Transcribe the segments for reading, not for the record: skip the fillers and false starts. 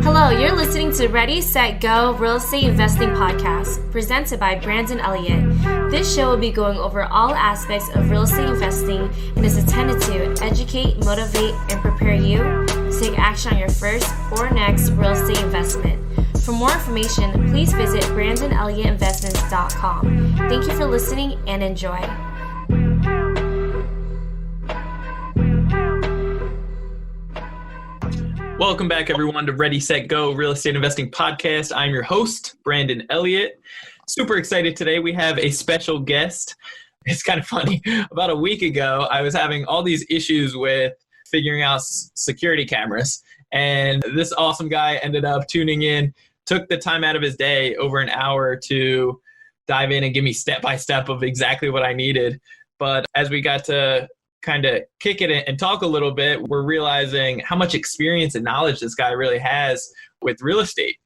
Hello, you're listening to Ready, Set, Go Real Estate Investing Podcast, presented by Brandon Elliott. This show will be going over all aspects of real estate investing and is intended to educate, motivate, and prepare you to take action on your first or next real estate investment. For more information, please visit BrandonElliottInvestments.com. Thank you for listening and enjoy. Welcome back, everyone, to Ready, Set, Go Real Estate Investing Podcast. I'm your host, Brandon Elliott. Super excited today. We have a special guest. It's kind of funny. About a week ago, I was having all these issues with figuring out security cameras. And this awesome guy ended up tuning in, took the time out of his day, over an hour, to dive in and give me step-by-step of exactly what I needed. But as we got to kind of kick it and talk a little bit, we're realizing how much experience and knowledge this guy really has with real estate.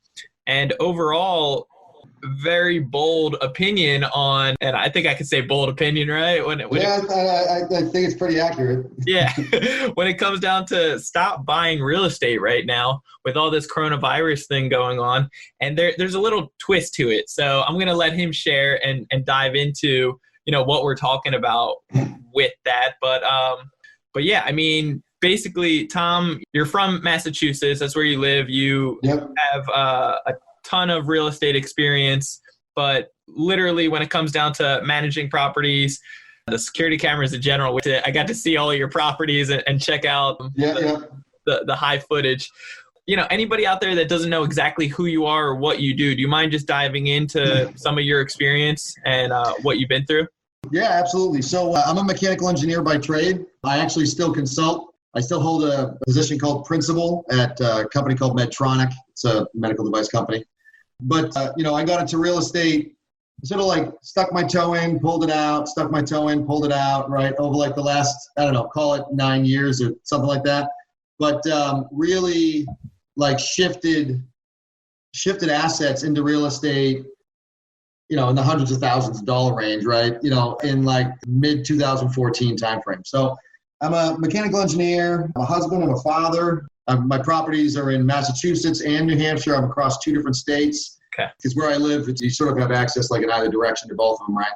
And overall, very bold opinion on, and I think I could say bold opinion, right? I think it's pretty accurate. Yeah. When it comes down to stop buying real estate right now with all this coronavirus thing going on, and there's a little twist to it. So I'm going to let him share and dive into what we're talking about with that. But yeah, I mean, basically, Tom, you're from Massachusetts. That's where you live. You have a ton of real estate experience, but literally when it comes down to managing properties, the security cameras in general, which I got to see all of your properties and check out the high footage. Anybody out there that doesn't know exactly who you are or what you do you mind just diving into some of your experience and what you've been through? Yeah, absolutely. So I'm a mechanical engineer by trade. I actually still consult. I still hold a position called principal at a company called Medtronic. It's a medical device company. But, I got into real estate, sort of like stuck my toe in, pulled it out, stuck my toe in, pulled it out, right, over like the last, call it 9 years or something like that. But really like shifted assets into real estate, in the hundreds of thousands of dollar range, right? In like mid 2014 timeframe. So I'm a mechanical engineer, I'm a husband and a father. My properties are in Massachusetts and New Hampshire. I'm across two different states. Okay. Because where I live, you sort of have access like in either direction to both of them, right?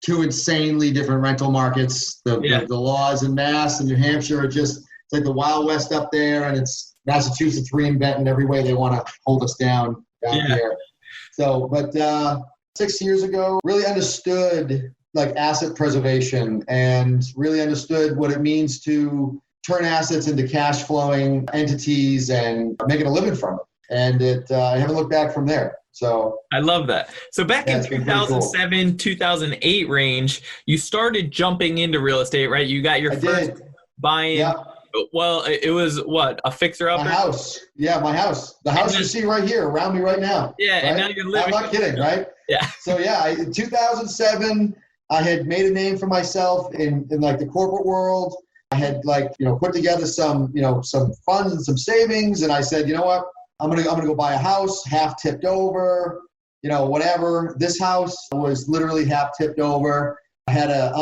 Two insanely different rental markets. The laws in Mass and New Hampshire are just, it's like the Wild West up there, and it's Massachusetts reinventing every way they want to hold us down here. So, but 6 years ago, really understood like asset preservation and really understood what it means to turn assets into cash flowing entities and making a living from it. And I haven't looked back from there. So I love that. So back in 2007, cool. 2008 range, you started jumping into real estate, right? You got your first buying. Yeah. Well, it was what? A fixer-upper? My house. Yeah, my house. The house you see right here around me right now. Yeah, right? And now you're living. I'm not kidding, right? Yeah. So in 2007, I had made a name for myself in like the corporate world. I had put together some funds and some savings, and I said, you know what? I'm gonna go buy a house, half tipped over, whatever. This house was literally half tipped over. I had a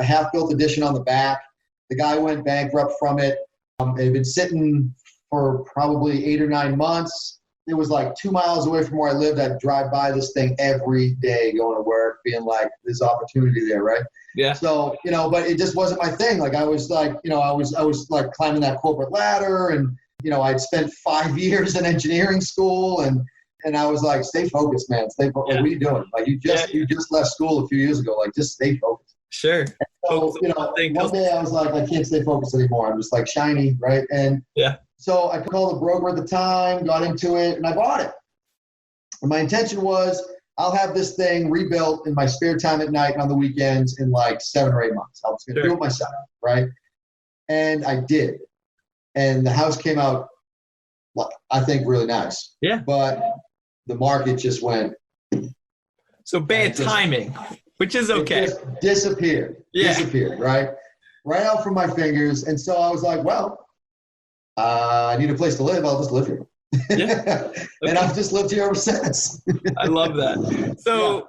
half-built addition on the back. The guy went bankrupt from it. It had been sitting for probably 8 or 9 months. It was like 2 miles away from where I lived. I'd drive by this thing every day going to work, being like, there's opportunity there, right? Yeah. So, but it just wasn't my thing. Like I was like, I was like climbing that corporate ladder, and, I'd spent 5 years in engineering school, and I was like, stay focused, man. Stay focused. What are you doing? Like you just left school a few years ago. Like just stay focused. Sure. So, one day I was like, I can't stay focused anymore. I'm just like shiny, right? And so I called the broker at the time, got into it, and I bought it. And my intention was, I'll have this thing rebuilt in my spare time at night and on the weekends in like 7 or 8 months. I was going to do it myself, right? And I did. And the house came out, I think, really nice. Yeah. But the market just went. So bad timing. Which is okay. It just disappeared. Disappeared, right? Right out from my fingers. And so I was like, well, I need a place to live. I'll just live here. Yeah. Okay. And I've just lived here ever since. I love that. So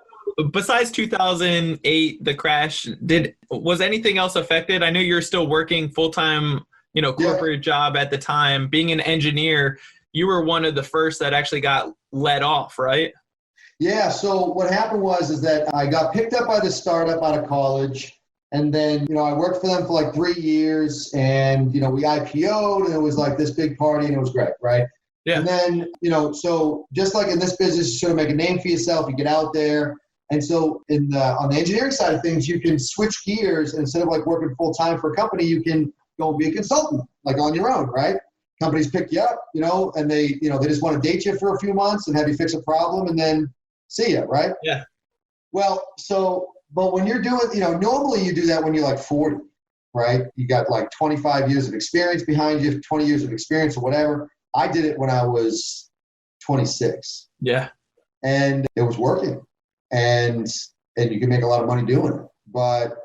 besides 2008, the crash, was anything else affected? I know you're still working full-time, corporate job at the time. Being an engineer, you were one of the first that actually got let off, right? Yeah. So what happened is that I got picked up by this startup out of college. And then, I worked for them for like 3 years, and, we IPO'd, and it was like this big party, and it was great, right? Yeah. And then, so just like in this business, you sort of make a name for yourself, you get out there. And so on the engineering side of things, you can switch gears, and instead of like working full time for a company, you can go and be a consultant, like on your own, right? Companies pick you up, and they just want to date you for a few months and have you fix a problem and then see you, right? Yeah. Well, but when you're doing, normally you do that when you're like 40, right? You got like 25 years of experience behind you, 20 years of experience or whatever. I did it when I was 26. Yeah. And it was working. And you can make a lot of money doing it. But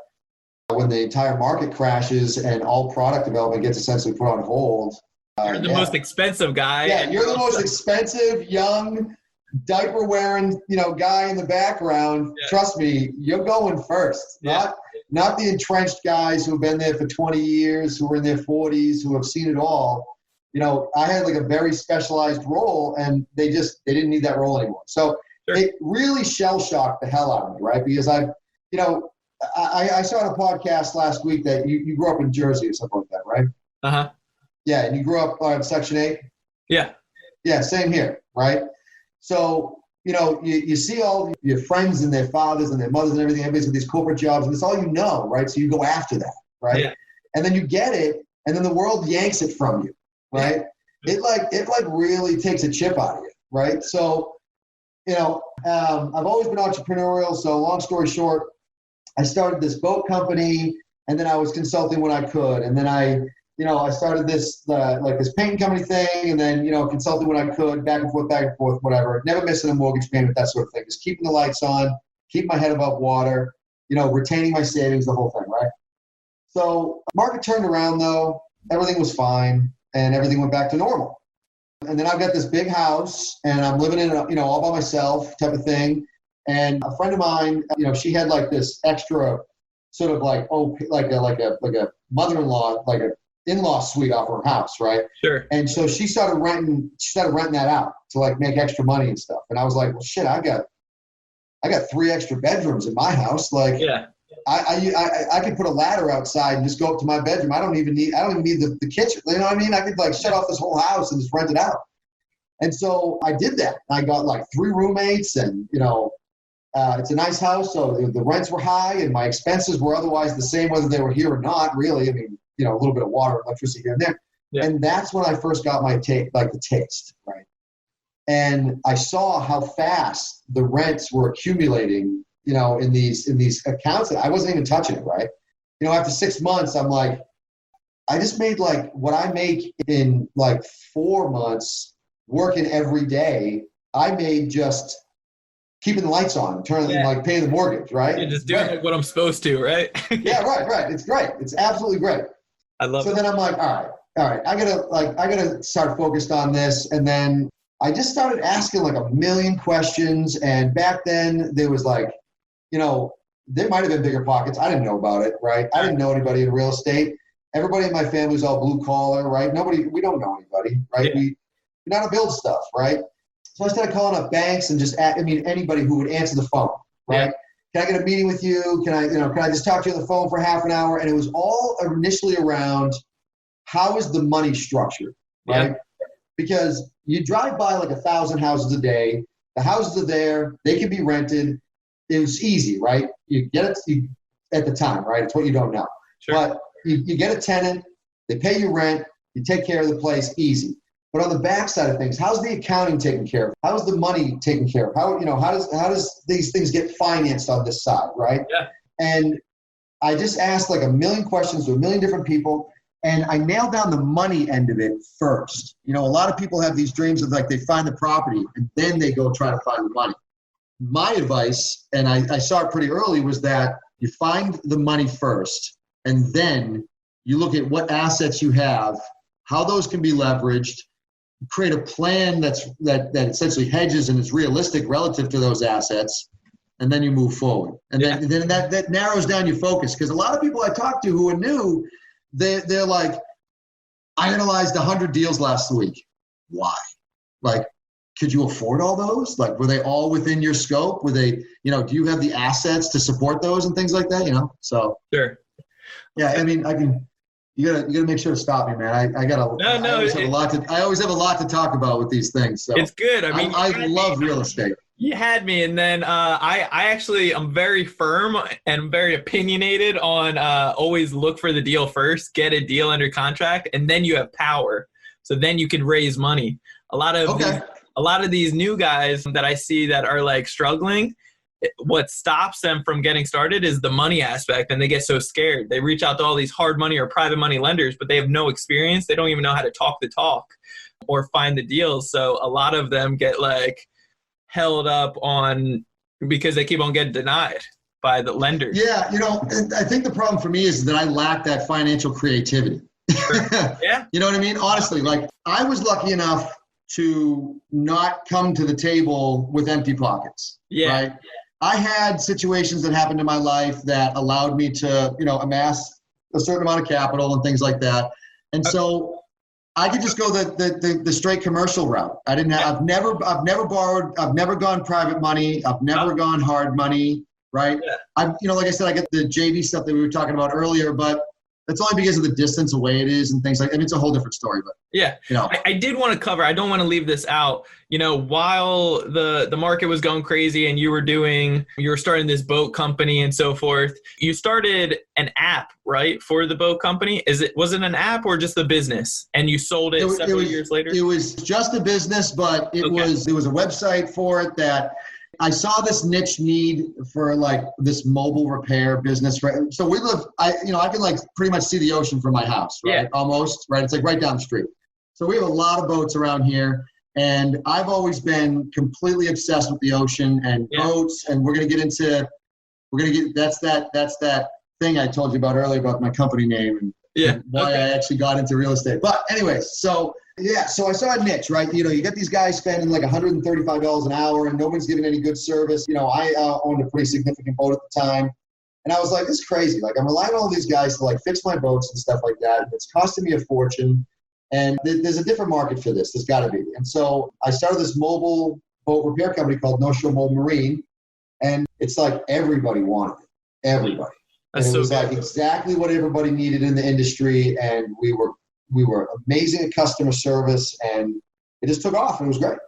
when the entire market crashes and all product development gets essentially put on hold. You're the most expensive guy. Yeah, you're the most expensive, young, diaper wearing, guy in the background. Yeah. Trust me, you're going first. Yeah. Not the entrenched guys who've been there for 20 years, who are in their 40s, who have seen it all. I had like a very specialized role, and they didn't need that role anymore. So sure. It really shell shocked the hell out of me, right? Because I saw on a podcast last week that you grew up in Jersey or something like that, right? Uh-huh. Yeah, and you grew up on Section 8? Yeah. Yeah, same here, right? So, you see all your friends and their fathers and their mothers and everything, everybody's with these corporate jobs, and it's all right? So you go after that, right? Yeah. And then you get it, and then the world yanks it from you, right? Yeah. It really takes a chip out of you, right? So, I've always been entrepreneurial, so long story short, I started this boat company, and then I was consulting when I could, and then I started this this painting company thing, and then consulting when I could, back and forth, whatever. Never missing a mortgage payment, that sort of thing. Just keeping the lights on, keep my head above water, retaining my savings, the whole thing, right? So market turned around though, everything was fine, and everything went back to normal. And then I've got this big house, and I'm living in it, all by myself, type of thing. And a friend of mine, she had like this extra sort of like a mother-in-law, like a in-law suite off her house, right? Sure. And so she started renting that out to like make extra money and stuff. And I was like, well, shit, I got 3 extra bedrooms in my house. Like, yeah, I could put a ladder outside and just go up to my bedroom. I don't even need the kitchen. You know what I mean? I could like shut off this whole house and just rent it out. And so I did that. I got like 3 roommates, and it's a nice house, so the rents were high, and my expenses were otherwise the same whether they were here or not. Really, I mean, a little bit of water, electricity here and there. Yeah. And that's when I first got my the taste, right? And I saw how fast the rents were accumulating, in these accounts that I wasn't even touching it, right? After 6 months, I'm like, I just made like what I make in like 4 months working every day. I made just keeping the lights on, like paying the mortgage, right? Yeah, just doing what I'm supposed to, right? Yeah, right. It's great. It's absolutely great. I love it. So then I'm like, all right, I gotta start focused on this. And then I just started asking like a million questions. And back then there was like, there might have been bigger pockets. I didn't know about it, right? I didn't know anybody in real estate. Everybody in my family was all blue collar, right? We don't know anybody, right? Yeah. We know how to build stuff, right? So I started calling up banks and anybody who would answer the phone, right? Yeah. Can I get a meeting with you? Can I just talk to you on the phone for half an hour? And it was all initially around how is the money structured, right? Yeah. Because you drive by like 1,000 houses a day. The houses are there. They can be rented. It was easy, right? You get it at the time, right? It's what you don't know. Sure. But you get a tenant. They pay you rent. You take care of the place, easy. But on the backside of things, how's the accounting taken care of? How's the money taken care of? How does these things get financed on this side, right? Yeah. And I just asked like a million questions to a million different people, and I nailed down the money end of it first. A lot of people have these dreams of like they find the property and then they go try to find the money. My advice, and I saw it pretty early, was that you find the money first, and then you look at what assets you have, how those can be leveraged, create a plan that essentially hedges and is realistic relative to those assets, and then you move forward. And then that narrows down your focus. Because a lot of people I talk to who are new, they're like, I analyzed 100 deals last week. Why? Like, could you afford all those? Like, were they all within your scope? Were they, do you have the assets to support those and things like that, So. Sure. Yeah, I mean, you gotta make sure to stop me, man. I always have a lot to talk about with these things. So it's good. I mean, I love real estate. You had me, and then I actually am very firm and very opinionated on always look for the deal first, get a deal under contract, and then you have power. So then you can raise money. A lot of these new guys that I see that are like struggling, what stops them from getting started is the money aspect, and they get so scared. They reach out to all these hard money or private money lenders, but they have no experience. They don't even know how to talk the talk or find the deals. So a lot of them get like held up on because they keep on getting denied by the lenders. Yeah, I think the problem for me is that I lack that financial creativity. Yeah. You know what I mean? Honestly, like I was lucky enough to not come to the table with empty pockets. Yeah. Right? I had situations that happened in my life that allowed me to, amass a certain amount of capital and things like that. And so I could just go the straight commercial route. I've never borrowed, I've never gone private money, I've never gone hard money, right? Yeah. Like I said, I get the JV stuff that we were talking about earlier, but that's only because of the distance away it is and things like that. I mean, it's a whole different story, but yeah, I did want to cover, I don't want to leave this out, while the market was going crazy and you were starting this boat company and so forth, you started an app, right? For the boat company. Was it an app or just the business? And you sold it several years later? It was just a business, but there was a website for it that I saw this niche need for like this mobile repair business, right? So I can like pretty much see the ocean from my house, right? Yeah. Almost, right? It's like right down the street. So we have a lot of boats around here, and I've always been completely obsessed with the ocean and boats, and that's that thing I told you about earlier about my company name and why I actually got into real estate. But anyways, so I saw a niche, right? You get these guys spending like $135 an hour and nobody's giving any good service. I owned a pretty significant boat at the time. And I was like, this is crazy. Like I'm relying on all these guys to like fix my boats and stuff like that. And it's costing me a fortune. And there's a different market for this. There's got to be. And so I started this mobile boat repair company called No Show Mobile Marine. And it's like everybody wanted it. Everybody. And it was like exactly what everybody needed in the industry. And we were amazing at customer service, and it just took off, and it was great.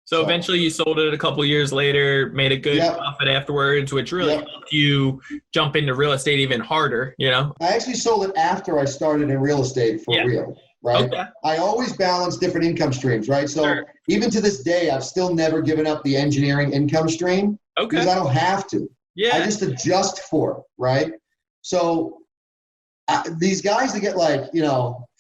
So eventually you sold it a couple of years later, made a good profit afterwards, which really helped you jump into real estate even harder, I actually sold it after I started in real estate for real, right? Okay. I always balance different income streams, right? So even to this day, I've still never given up the engineering income stream because I don't have to. Yeah. I just adjust for it, right? So these guys that get like,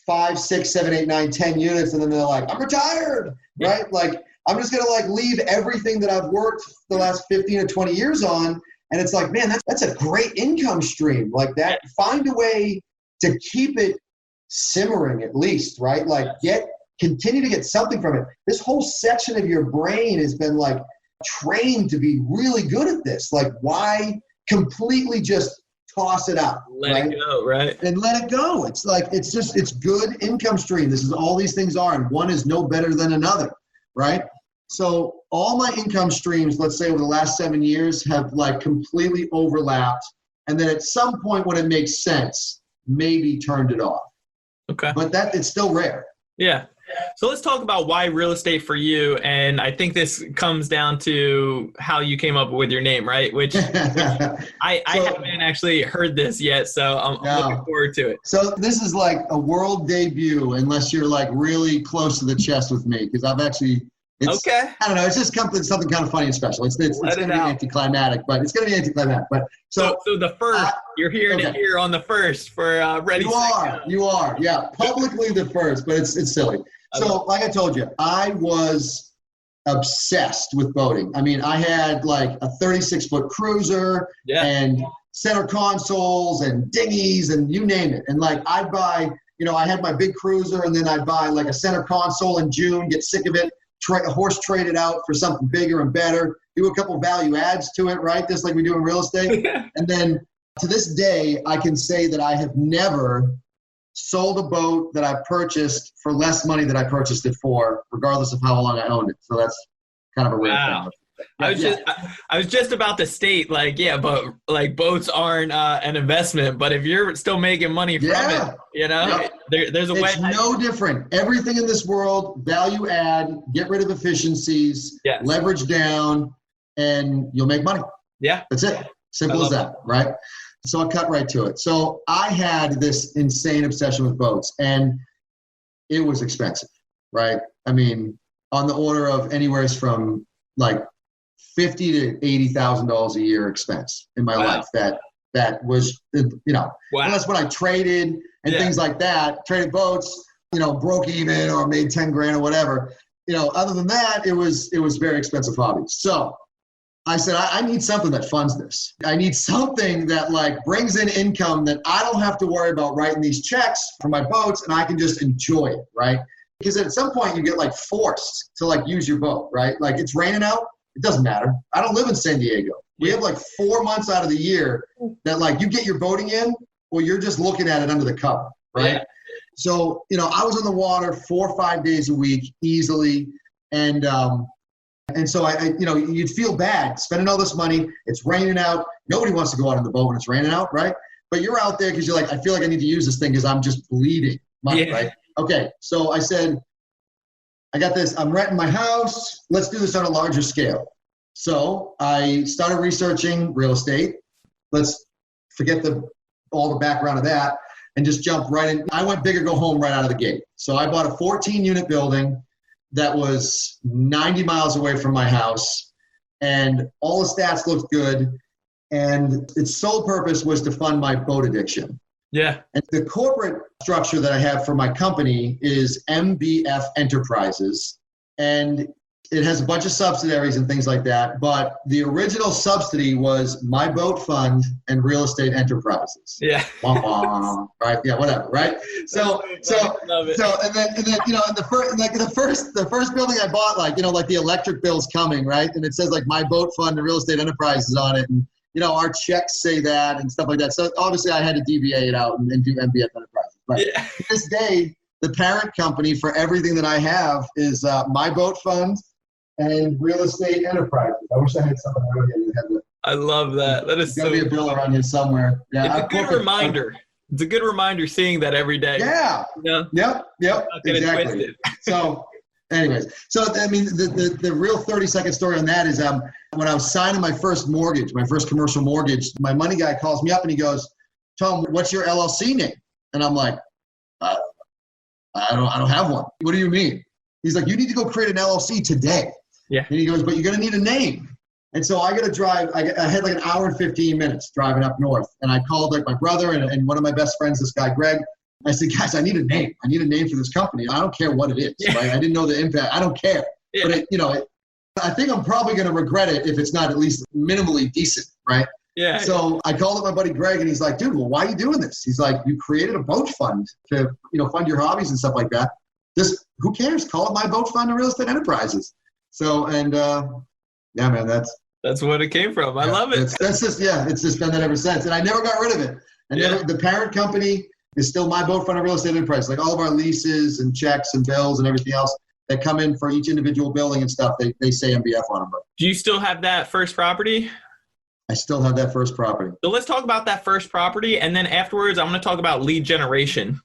5, 6, 7, 8, 9, 10 units, and then they're like, I'm retired, right? Like, I'm just going to like leave everything that I've worked the last 15 or 20 years on. And it's like, man, that's a great income stream like that. Find a way to keep it simmering at least, right? Like continue to get something from it. This whole section of your brain has been like trained to be really good at this. Like why completely just toss it out, let it go, right? And let it go. It's like, it's good income stream. This is all these things are, and one is no better than another, right? So all my income streams, let's say over the last 7 years, have like completely overlapped. And then at some point when it makes sense, maybe turned it off. Okay. But it's still rare. Yeah. So let's talk about why real estate for you. And I think this comes down to how you came up with your name, right? Which I haven't actually heard this yet. So I'm looking forward to it. So this is like a world debut, unless you're like really close to the chest with me. Because I've actually, I don't know. It's just something kind of funny and special. It's going to be anticlimactic, but it's going to be anticlimactic. But so the first, you're here to hear on the first for Ready. You are. Yeah. Publicly the first, but it's silly. So like I told you, I was obsessed with boating. I mean, I had like a 36-foot cruiser and center consoles and dinghies and you name it. And like I'd buy, I had my big cruiser and then I'd buy like a center console in June, get sick of it, horse trade it out for something bigger and better, do a couple value adds to it, right? Just like we do in real estate. And then to this day, I can say that I have never sold a boat that I purchased for less money than I purchased it for, regardless of how long I owned it. So that's kind of a rare thing. I was just about to state, like, yeah, but like boats aren't an investment, but if you're still making money from it, you know, there's a way. It's no different. Everything in this world, value add, get rid of efficiencies, leverage down, and you'll make money. Yeah. That's it. Simple as that, right? So I'll cut right to it. So I had this insane obsession with boats, and it was expensive, right? I mean, on the order of anywhere from like $50,000 to $80,000 a year expense in my life. That was, you know, unless when I traded and things like that, traded boats, you know, broke even or made 10 grand or whatever. You know, other than that, it was very expensive hobby. So I said, I need something that funds this. I need something that like brings in income that I don't have to worry about writing these checks for my boats, and I can just enjoy it, right? Because at some point you get like forced to like use your boat, right? Like it's raining out, it doesn't matter. I don't live in San Diego. We have like 4 months out of the year that like you get your boating in, or you're just looking at it under the cover, right? Yeah. So, you know, I was on the water 4 or 5 days a week easily. And so I, you know, you'd feel bad spending all this money. It's raining out. Nobody wants to go out on the boat when it's raining out, right? But you're out there because you're like, I feel like I need to use this thing because I'm just bleeding money, right? Okay, so I said, I got this. I'm renting my house. Let's do this on a larger scale. So I started researching real estate. Let's forget all the background of that and just jump right in. I went big or go home right out of the gate. So I bought a 14-unit building that was 90 miles away from my house, and all the stats looked good, and its sole purpose was to fund my boat addiction. Yeah. And the corporate structure that I have for my company is MBF Enterprises, and it has a bunch of subsidiaries and things like that, but the original subsidy was my boat fund and real estate enterprises. Yeah. Right. Yeah. Whatever. Right. So, and then, you know, the first building I bought, like, you know, like the electric bill's coming, right? And it says like my boat fund and real estate enterprises on it. And, you know, our checks say that and stuff like that. So obviously I had to deviate it out and do MBF Enterprises. But to this day, the parent company for everything that I have is my boat fund and real estate enterprises. I wish I had something around here. I love that. That is so. There's got to be a bill around here somewhere. Yeah, it's a good reminder. It's a good reminder seeing that every day. Yeah. You know? Yep. Exactly. So, anyways, so I mean, the real 30-second story on that is when I was signing my first mortgage, my first commercial mortgage, my money guy calls me up and he goes, "Tom, what's your LLC name?" And I'm like, I don't have one. What do you mean? He's like, "You need to go create an LLC today." Yeah. And he goes, "But you're going to need a name." And so I got to drive. I had like an hour and 15 minutes driving up north. And I called like my brother and one of my best friends, this guy, Greg. I said, "Guys, I need a name. I need a name for this company. I don't care what it is. Yeah. Right? I didn't know the impact. I don't care." Yeah. But, I think I'm probably going to regret it if it's not at least minimally decent. Right. Yeah. So I called up my buddy Greg and he's like, "Dude, well, why are you doing this?" He's like, "You created a boat fund to, fund your hobbies and stuff like that. Who cares? Call it my boat fund and real estate enterprises." So, and yeah, man, that's what it came from. I love it. It's just been that ever since. And I never got rid of it. The parent company is still my boat fund and real estate enterprise. Like all of our leases and checks and bills and everything else that come in for each individual building and stuff, they say MBF on them. Do you still have that first property? I still have that first property. So let's talk about that first property, and then afterwards I'm going to talk about lead generation.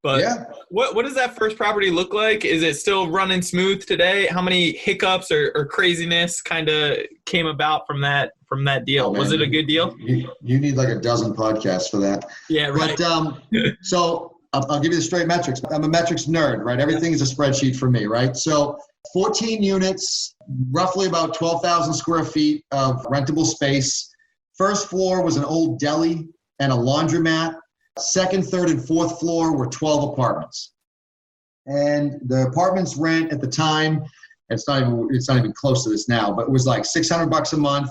But what does that first property look like? Is it still running smooth today? How many hiccups or craziness kind of came about from that deal? Was it a good deal? You need like a dozen podcasts for that. Yeah, right. But so I'll give you the straight metrics. I'm a metrics nerd, right? Everything is a spreadsheet for me, right? So 14 units, roughly about 12,000 square feet of rentable space. First floor was an old deli and a laundromat. Second, third, and fourth floor were 12 apartments. And the apartments rent at the time, it's not even close to this now, but it was like $600 a month.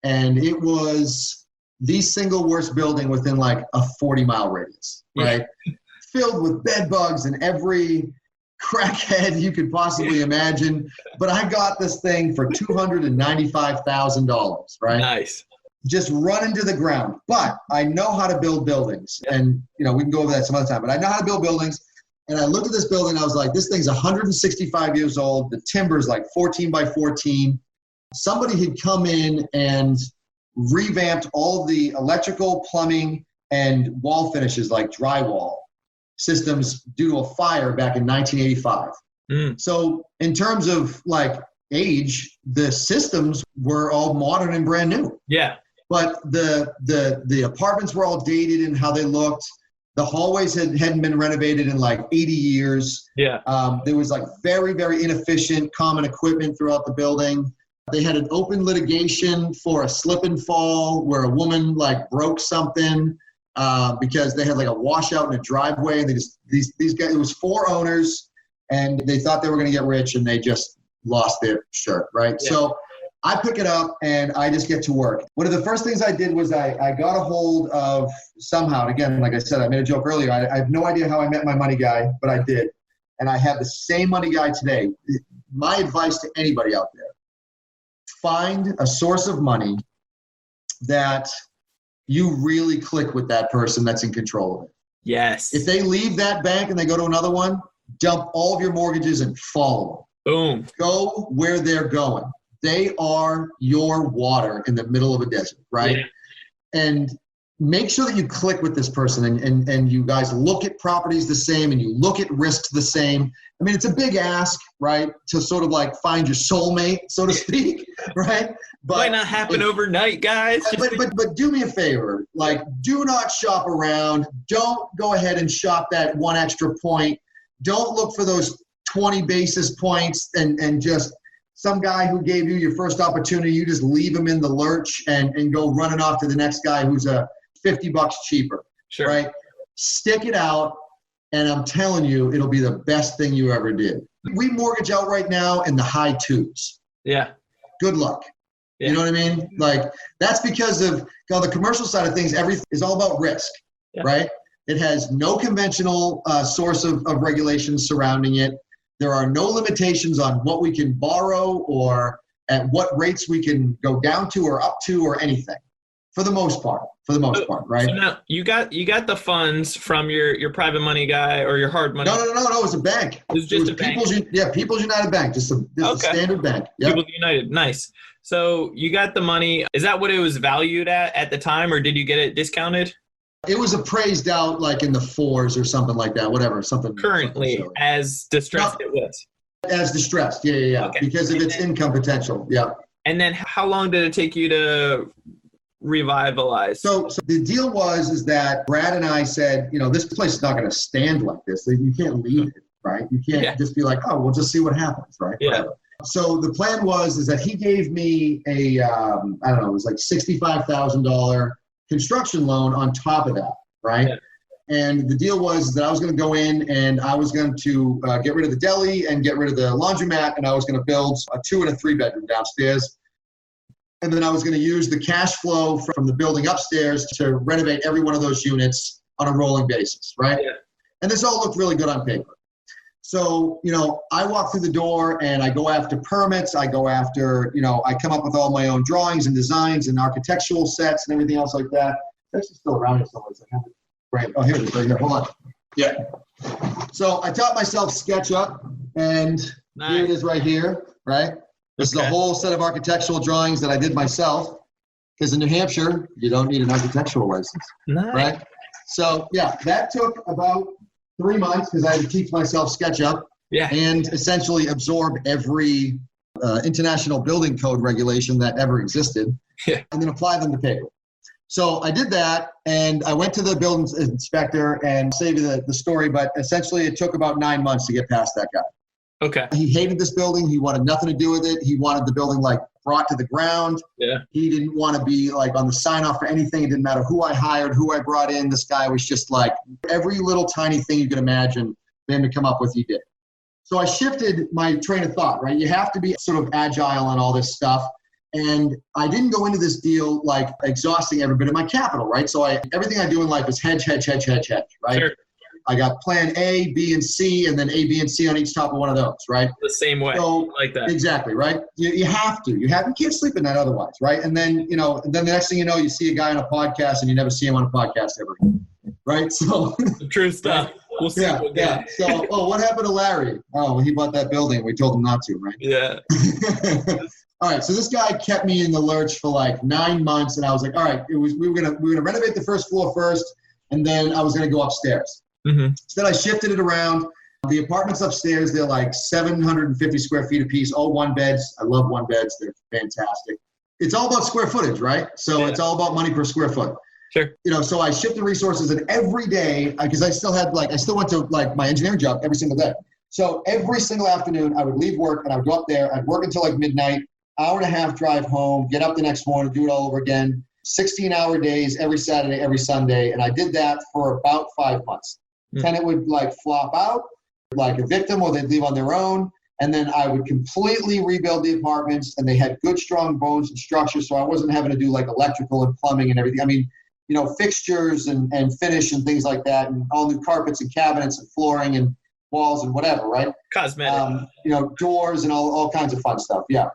And it was the single worst building within like a 40-mile radius, right? Yeah. Filled with bed bugs and every crackhead you could possibly imagine. But I got this thing for $295,000, right? Nice. just run into the ground. But I know how to build buildings. And, we can go over that some other time. But I know how to build buildings. And I looked at this building. I was like, this thing's 165 years old. The timber's like 14 by 14. Somebody had come in and revamped all of the electrical, plumbing, and wall finishes like drywall systems due to a fire back in 1985. So in terms of like age, the systems were all modern and brand new. Yeah. But the apartments were all dated in how they looked. The hallways hadn't been renovated in like 80 years. Yeah. There was like very, very inefficient common equipment throughout the building. They had an open litigation for a slip and fall where a woman like broke something because they had like a washout in a driveway. And they just, these guys, it was 4 owners and they thought they were going to get rich and they just lost their shirt, right? Yeah. So I pick it up and I just get to work. One of the first things I did was I got a hold of somehow, and again, like I said, I made a joke earlier. I have no idea how I met my money guy, but I did. And I have the same money guy today. My advice to anybody out there, find a source of money that you really click with that person that's in control of it. Yes. If they leave that bank and they go to another one, dump all of your mortgages and follow them. Boom. Go where they're going. They are your water in the middle of a desert, right? Yeah. And make sure that you click with this person and you guys look at properties the same and you look at risks the same. I mean, it's a big ask, right? To sort of like find your soulmate, so to speak, right? But might not happen overnight, guys. But do me a favor. Like, do not shop around. Don't go ahead and shop that one extra point. Don't look for those 20 basis points and just some guy who gave you your first opportunity, you just leave him in the lurch and go running off to the next guy who's $50 cheaper, Sure. right? Stick it out, and I'm telling you, it'll be the best thing you ever did. We mortgage out right now in the high 2s. Yeah. Good luck. Yeah. You know what I mean? Like, that's because of the commercial side of things, everything is all about risk, right? It has no conventional source of regulations surrounding it. There are no limitations on what we can borrow or at what rates we can go down to or up to or anything, for the most part, right? So now you got the funds from your private money guy or your hard money. No. It was a bank. It was just a bank. People's United Bank, just a standard bank. Yep. People's United, nice. So you got the money. Is that what it was valued at the time, or did you get it discounted? It was appraised out like in the 4s or something like that, whatever, something. Currently, as distressed it was. As distressed, yeah. Okay. Because of its income potential, yeah. And then how long did it take you to revitalize? So the deal is that Brad and I said, this place is not going to stand like this. You can't leave it, right? You can't just be like, oh, we'll just see what happens, right? Yeah. Whatever. So the plan is that he gave me a, I don't know, it was like $65,000 construction loan on top of that, right? Yeah. And the deal was that I was going to go in and I was going to get rid of the deli and get rid of the laundromat, and I was going to build a 2 and a 3 bedroom downstairs. And then I was going to use the cash flow from the building upstairs to renovate every one of those units on a rolling basis, right? Yeah. And this all looked really good on paper. So, I walk through the door and I go after permits. I go after, I come up with all my own drawings and designs and architectural sets and everything else like that. It's actually still around here somewhere. Right. Oh, here it is right here. Hold on. Yeah. So I taught myself SketchUp, and Here it is right here, right? This is a whole set of architectural drawings that I did myself, because in New Hampshire, you don't need an architectural license, right? So, that took about 3 months because I had to teach myself SketchUp and essentially absorb every international building code regulation that ever existed and then apply them to paper. So I did that, and I went to the building inspector and save you the story, but essentially it took about 9 months to get past that guy. Okay. He hated this building. He wanted nothing to do with it. He wanted the building brought to the ground. Yeah. He didn't want to be on the sign off for anything. It didn't matter who I hired, who I brought in. This guy was just every little tiny thing you could imagine for him to come up with, he did. So I shifted my train of thought, right? You have to be sort of agile on all this stuff. And I didn't go into this deal exhausting every bit of my capital, right? So everything I do in life is hedge, right? Sure. I got plan A, B, and C, and then A, B, and C on each top of one of those, right? The same way, so, like that. Exactly, right? You have to. You can't sleep at night otherwise, right? And then, then the next thing you know, you see a guy on a podcast and you never see him on a podcast ever again, right? So the true stuff. We'll see. Yeah. So, what happened to Larry? Oh, well, he bought that building. We told him not to, right? Yeah. All right. So this guy kept me in the lurch for like 9 months, and I was like, all right, we were gonna renovate the first floor first, and then I was gonna go upstairs. Mm-hmm. So then I shifted it around. The apartments upstairs, they're like 750 square feet apiece, all one beds. I love one beds. They're fantastic. It's all about square footage, right? So It's all about money per square foot. Sure. So I shifted resources, and every day, because I still went to like my engineering job every single day. So every single afternoon I would leave work and I would go up there. I'd work until like midnight, hour and a half drive home, get up the next morning, do it all over again. 16-hour days every Saturday, every Sunday. And I did that for about 5 months. Tenant would like flop out, like a victim, or they'd leave on their own. And then I would completely rebuild the apartments, and they had good, strong bones and structure. So I wasn't having to do like electrical and plumbing and everything. I mean, fixtures and finish and things like that, and all new carpets and cabinets and flooring and walls and whatever, right? Cosmetic. Doors and all kinds of fun stuff. Yeah.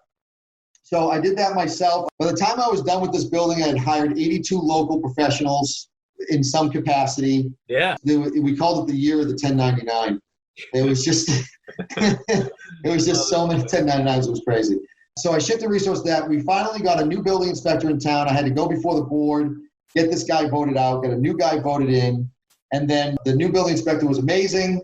So I did that myself. By the time I was done with this building, I had hired 82 local professionals in some capacity. Yeah. We called it the year of the 1099. It was just, so many 1099s. It was crazy. So I shifted resources that we finally got a new building inspector in town. I had to go before the board, get this guy voted out, get a new guy voted in. And then the new building inspector was amazing.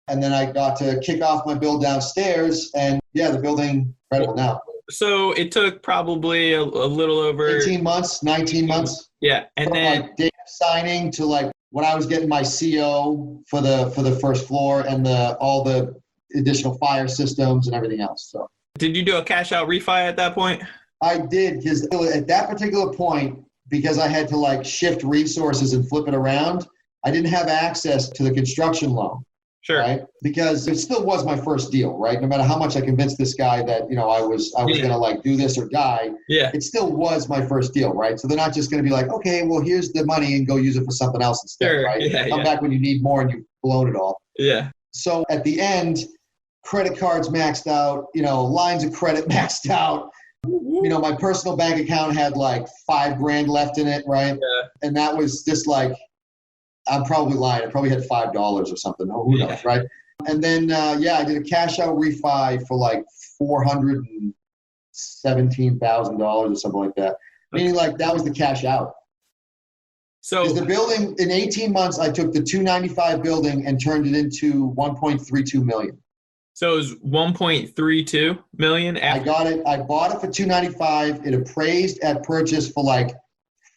And then I got to kick off my build downstairs. And the building, incredible now. So it took probably a little over 18 months, 19 months. Yeah. And from then like date of signing to like when I was getting my CO for the first floor and all the additional fire systems and everything else. So did you do a cash out refi at that point? I did, because at that particular point, because I had to like shift resources and flip it around, I didn't have access to the construction loan. Sure. Right? Because it still was my first deal, right? No matter how much I convinced this guy that, I was going to like do this or die. Yeah. It still was my first deal, right? So they're not just going to be like, okay, well, here's the money and go use it for something else instead, sure. Right? Yeah, Come back when you need more and you've blown it all. Yeah. So at the end, credit cards maxed out, lines of credit maxed out. My personal bank account had like $5,000 left in it, right? Yeah. And that was just like, I'm probably lying. I probably had $5 or something. Who knows, right? And then, I did a cash out refi for like $417,000 or something like that. Meaning like that was the cash out. So the building, in 18 months, I took the 295 building and turned it into 1.32 million. So it was 1.32 million. I bought it for 295. It appraised at purchase for like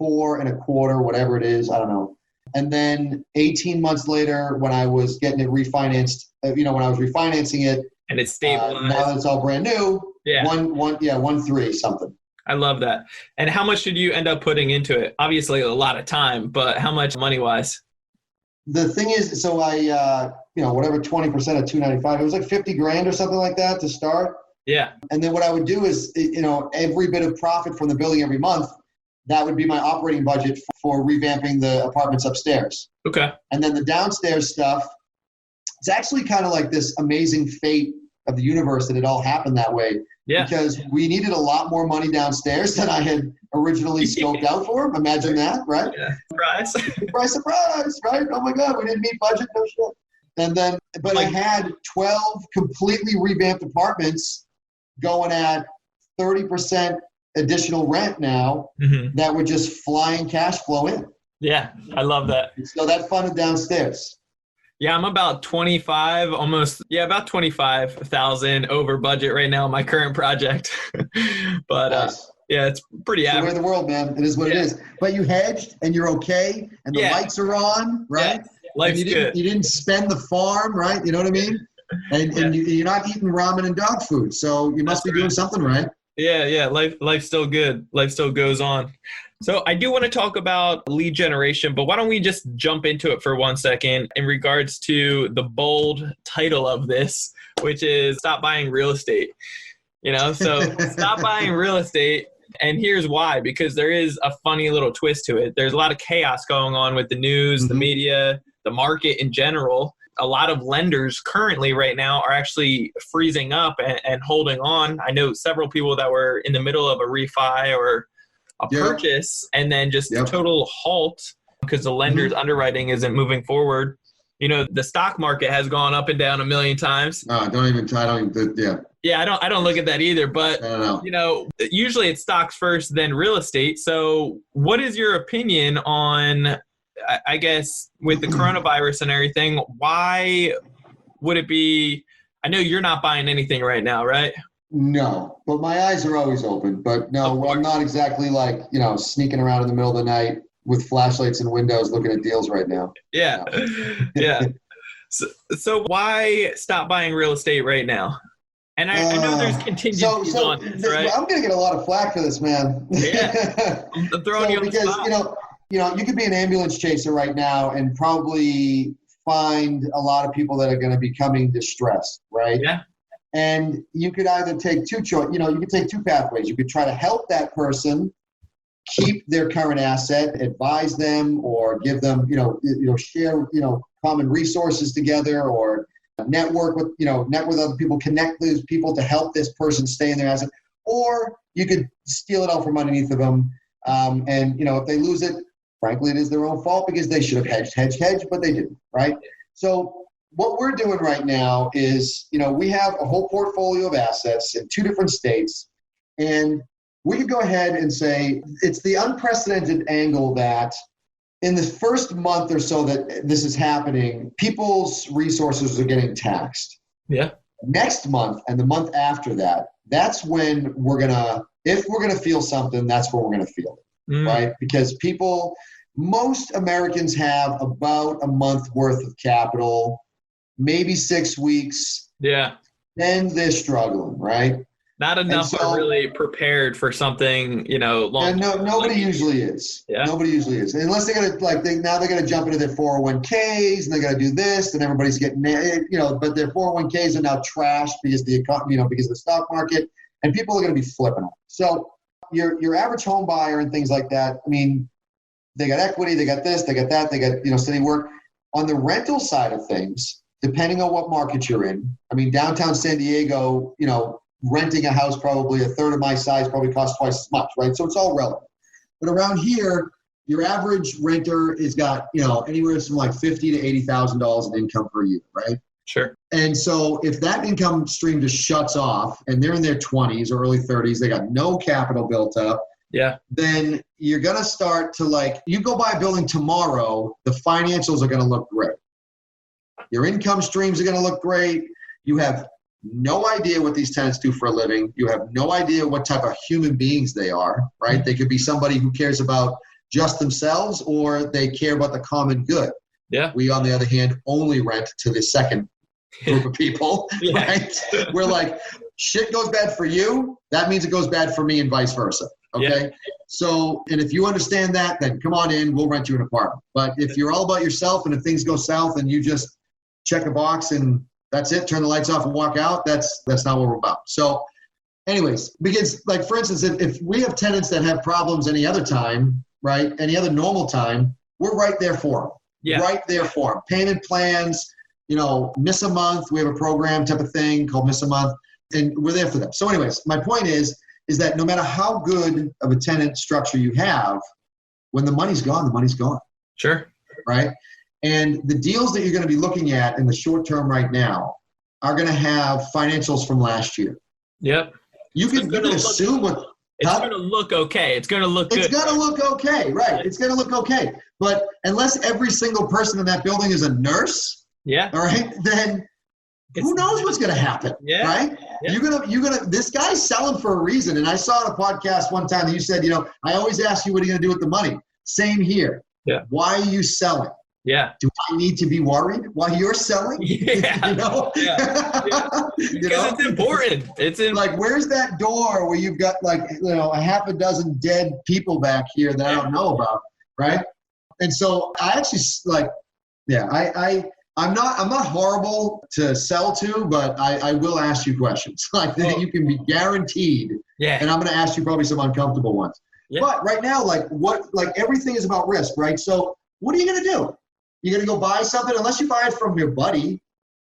4.25, whatever it is. I don't know. And then 18 months later, when I was getting it refinanced, when I was refinancing it, and it's stabilized. Now that it's all brand new, 1.3 something. I love that. And how much did you end up putting into it? Obviously, a lot of time, but how much money-wise? The thing is, so I, whatever 20% of 295, it was like $50,000 or something like that to start. Yeah. And then what I would do is, every bit of profit from the building every month, that would be my operating budget for revamping the apartments upstairs. Okay. And then the downstairs stuff, it's actually kind of like this amazing fate of the universe that it all happened that way. Yeah. Because we needed a lot more money downstairs than I had originally scoped out for. Imagine that, right? Yeah. Surprise. Surprise, right? Oh my God, we didn't meet budget, no shit. And then, but I had 12 completely revamped apartments going at 30% additional rent now that were just flying cash flow in. Yeah, I love that. So that funded downstairs. Yeah, I'm about 25, about 25,000 over budget right now on my current project. But nice. It's pretty average. It's the way of the world, man. It is what it is. But you hedged and you're okay and the lights are on, right? Yeah. Life's good. You didn't spend the farm, right? You know what I mean? And you're not eating ramen and dog food. So you must be doing something right. Yeah. Life's still good. Life still goes on. So I do want to talk about lead generation, but why don't we just jump into it for 1 second in regards to the bold title of this, which is Stop Buying Real Estate. So stop buying real estate. And here's why, because there is a funny little twist to it. There's a lot of chaos going on with the news, the media, the market in general. A lot of lenders currently right now are actually freezing up and holding on. I know several people that were in the middle of a refi or a purchase and then just total halt because the lender's underwriting isn't moving forward. You know, the stock market has gone up and down a million times. I don't even, Yeah, I don't look at that either, but you know, usually it's stocks first, then real estate. So what is your opinion on, I guess, with the coronavirus and everything, why would it be, I know you're not buying anything right now, right? No, but my eyes are always open. But no, I'm not exactly like, you know, sneaking around in the middle of the night with flashlights and windows looking at deals right now. Yeah. No. Yeah. So why stop buying real estate right now? And I know there's contingencies on this, right? I'm going to get a lot of flack for this, man. Yeah. I'm throwing you on the spot. You know, you could be an ambulance chaser right now and probably find a lot of people that are going to be becoming distressed, right? Yeah. And you could either take you could take two pathways. You could try to help that person keep their current asset, advise them, or give them, share, common resources together, or network with other people, connect those people to help this person stay in their asset. Or you could steal it out from underneath of them. And if they lose it, frankly, it is their own fault because they should have hedged, but they didn't, right? So what we're doing right now is, we have a whole portfolio of assets in 2 different states, and we could go ahead and say it's the unprecedented angle that in the first month or so that this is happening, people's resources are getting taxed. Yeah. Next month and the month after that, that's when if we're gonna feel something, that's where we're gonna feel it, right? Because most Americans have about a month worth of capital, maybe 6 weeks. Yeah. Then they're struggling, right? Not enough are really prepared for something, long. And nobody usually is. Yeah. Nobody usually is. Unless they're going now they're going to jump into their 401ks and they're going to do this and everybody's getting, but their 401ks are now trashed because because of the stock market, and people are going to be flipping them. So your average home buyer and things like that, I mean, they got equity, they got this, they got that, they got, steady work. On the rental side of things, depending on what market you're in, I mean, downtown San Diego, renting a house probably a third of my size probably costs twice as much, right? So it's all relevant. But around here, your average renter has got, anywhere from like $50,000 to $80,000 in income per year, right? Sure. And so if that income stream just shuts off and they're in their 20s or early 30s, they got no capital built up, then you're going to start to you go buy a building tomorrow, the financials are going to look great. Your income streams are going to look great. You have no idea what these tenants do for a living. You have no idea what type of human beings they are, right? They could be somebody who cares about just themselves, or they care about the common good. Yeah. We, on the other hand, only rent to the second group of people, right? We're like, shit goes bad for you, that means it goes bad for me and vice versa, okay? Yeah. So, and if you understand that, then come on in, we'll rent you an apartment. But if you're all about yourself and if things go south and you just check a box and that's it, turn the lights off and walk out, that's not what we're about. So anyways, because for instance, if we have tenants that have problems any other time, right, any other normal time, we're right there for them. Yeah. Right there for them. Payment plans, miss a month. We have a program type of thing called Miss a Month, and we're there for them. So anyways, my point is that no matter how good of a tenant structure you have, when the money's gone, the money's gone. Sure. Right? And the deals that you're going to be looking at in the short term right now are going to have financials from last year. Yep. You can assume it's going to look okay. It's going to look good. It's going to look okay, right? It's going to look okay. But unless every single person in that building is a nurse, all right, then who knows what's going to happen, right? Yeah. You're gonna. This guy's selling for a reason. And I saw on a podcast one time that you said, I always ask you, what are you going to do with the money? Same here. Yeah. Why are you selling? Yeah. Do I need to be worried while you're selling? Yeah. Yeah. Because it's important. It's where's that door where you've got a half a dozen dead people back here that I don't know about, right? And so I actually I'm not horrible to sell to, but I will ask you questions that you can be guaranteed. Yeah. And I'm going to ask you probably some uncomfortable ones. Yeah. But right now, everything is about risk, right? So what are you going to do? you're going to go buy something, unless you buy it from your buddy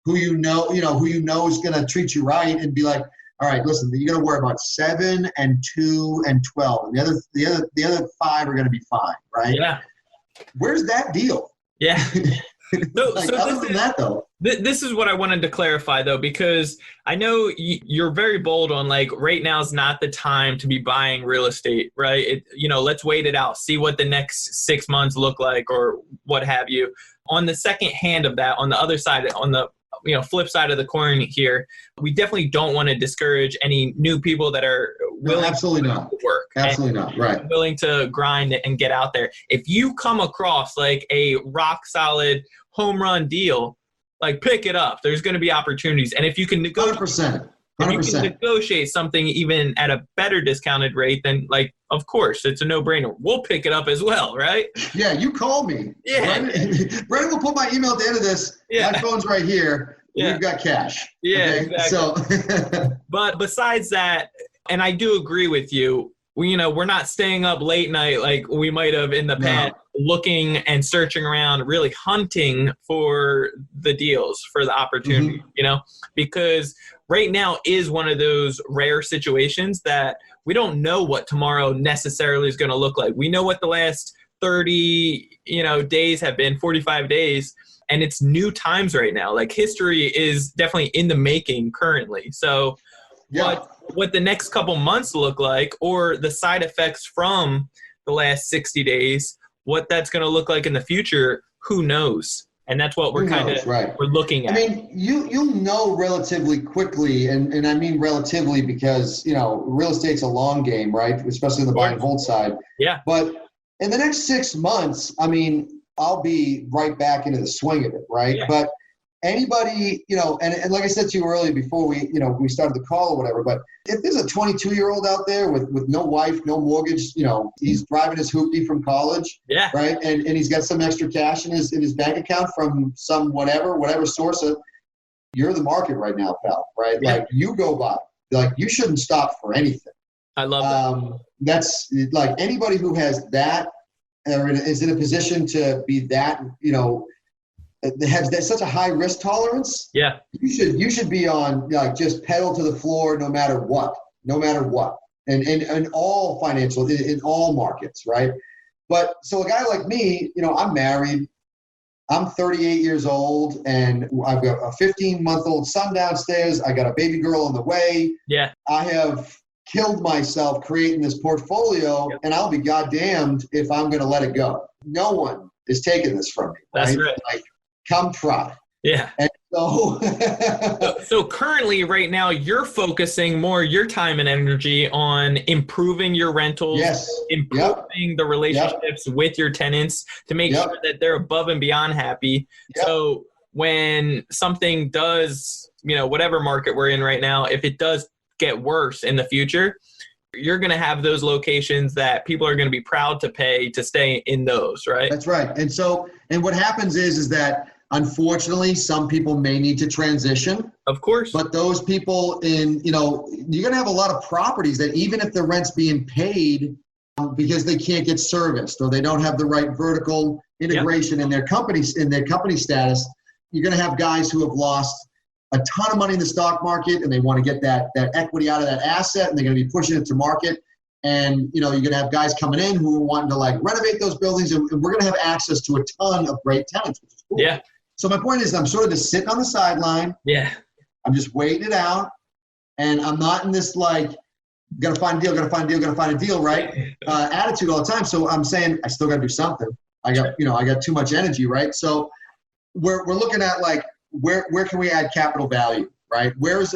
who you know is going to treat you right and be like, all right, listen, you're going to worry about 7 and 2 and 12. And the other 5 are going to be fine, right? Yeah. Where's that deal? Yeah. This is what I wanted to clarify, though, because I know you're very bold on, like, right now is not the time to be buying real estate, right? Let's wait it out, see what the next 6 months look like or what have you. On the second hand of that, on the other side, on the flip side of the coin here, we definitely don't want to discourage any new people that are willing absolutely not to work. Absolutely not. Right. Willing to grind and get out there. If you come across like a rock solid home run deal, like, pick it up. There's going to be opportunities. And if you can negotiate, 100%. if you can negotiate something even at a better discounted rate, then, like, of course, it's a no-brainer. We'll pick it up as well, right? Yeah, you call me. Yeah. Brandon will put my email at the end of this. Yeah. My phone's right here. Yeah. We've got cash. Yeah, okay? exactly. So, but besides that, and I do agree with you, we're not staying up late night like we might have in the past, looking and searching around, really hunting for the deals, for the opportunity, because right now is one of those rare situations that we don't know what tomorrow necessarily is going to look like. We know what the last 30, days have been, 45 days, and it's new times right now. Like, history is definitely in the making currently. So what the next couple months look like, or the side effects from the last 60 days, what that's going to look like in the future, who knows? And that's what we're we're looking at. I mean, you'll know relatively quickly, and I mean relatively because, real estate's a long game, right? Especially in the buy and hold side. Yeah. But in the next 6 months, I mean, I'll be right back into the swing of it, right? Yeah. But anybody, and like I said to you earlier before we started the call or whatever, but if there's a 22-year-old out there with no wife, no mortgage, he's driving his hoopty from college, right? And he's got some extra cash in his bank account from some whatever source you're the market right now, pal, right? Yeah. Like, you go by. Like, you shouldn't stop for anything. I love that. That's like anybody who has that or is in a position to be that, has such a high risk tolerance. Yeah. You should be on, like, just pedal to the floor no matter what. And all financial, in all markets, right? But so a guy like me, I'm married. I'm 38 years old, and I've got a 15-month-old son downstairs. I got a baby girl on the way. Yeah. I have killed myself creating this portfolio, and I'll be goddamned if I'm going to let it go. No one is taking this from me. That's right. Like, come try. Yeah. And so currently, right now, you're focusing more your time and energy on improving your rentals, improving the relationships with your tenants to make sure that they're above and beyond happy. So when something does, whatever market we're in right now, if it does get worse in the future, you're going to have those locations that people are going to be proud to pay to stay in those, right? That's right. And what happens is that, unfortunately, some people may need to transition. Of course. But those people you're going to have a lot of properties that, even if the rent's being paid because they can't get serviced or they don't have the right vertical integration in their company status, you're going to have guys who have lost a ton of money in the stock market, and they want to get that equity out of that asset, and they're going to be pushing it to market. And, you're going to have guys coming in who are wanting to, like, renovate those buildings, and we're going to have access to a ton of great tenants, which is cool. Yeah. So my point is, I'm sort of just sitting on the sideline. Yeah. I'm just waiting it out, and I'm not in this, like, got to find a deal, right? Attitude all the time. So I'm saying I still got to do something. I got too much energy, right? So we're looking at, like, where can we add capital value, right? We're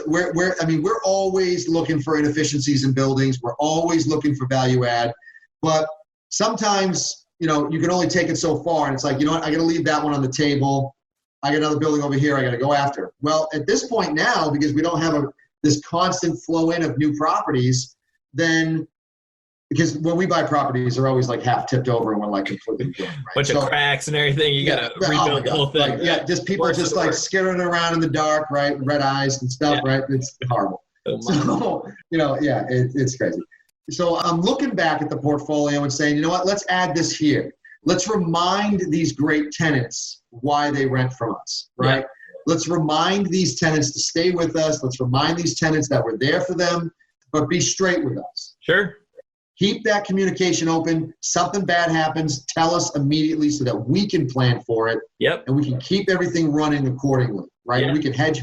always looking for inefficiencies in buildings. We're always looking for value add, but sometimes, you can only take it so far. And it's like, I got to leave that one on the table. I got another building over here I got to go after. Well, at this point now, because we don't have this constant flow in of new properties, then because when we buy properties, they're always, like, half tipped over and we're, like, completely done. Right? Bunch of cracks and everything. You got to rebuild the whole thing. Like, just people just, like, skittering around in the dark, right? Red eyes and stuff, right? It's horrible. So, it's crazy. So I'm looking back at the portfolio and saying, you know what, let's add this here. let's remind these great tenants why they rent from us, right? Yeah. Let's remind these tenants to stay with us. Let's remind these tenants that we're there for them, but be straight with us. Sure. Keep that communication open. Something bad happens, tell us immediately so that we can plan for it. Yep. And we can keep everything running accordingly, right? Yeah. We can hedge.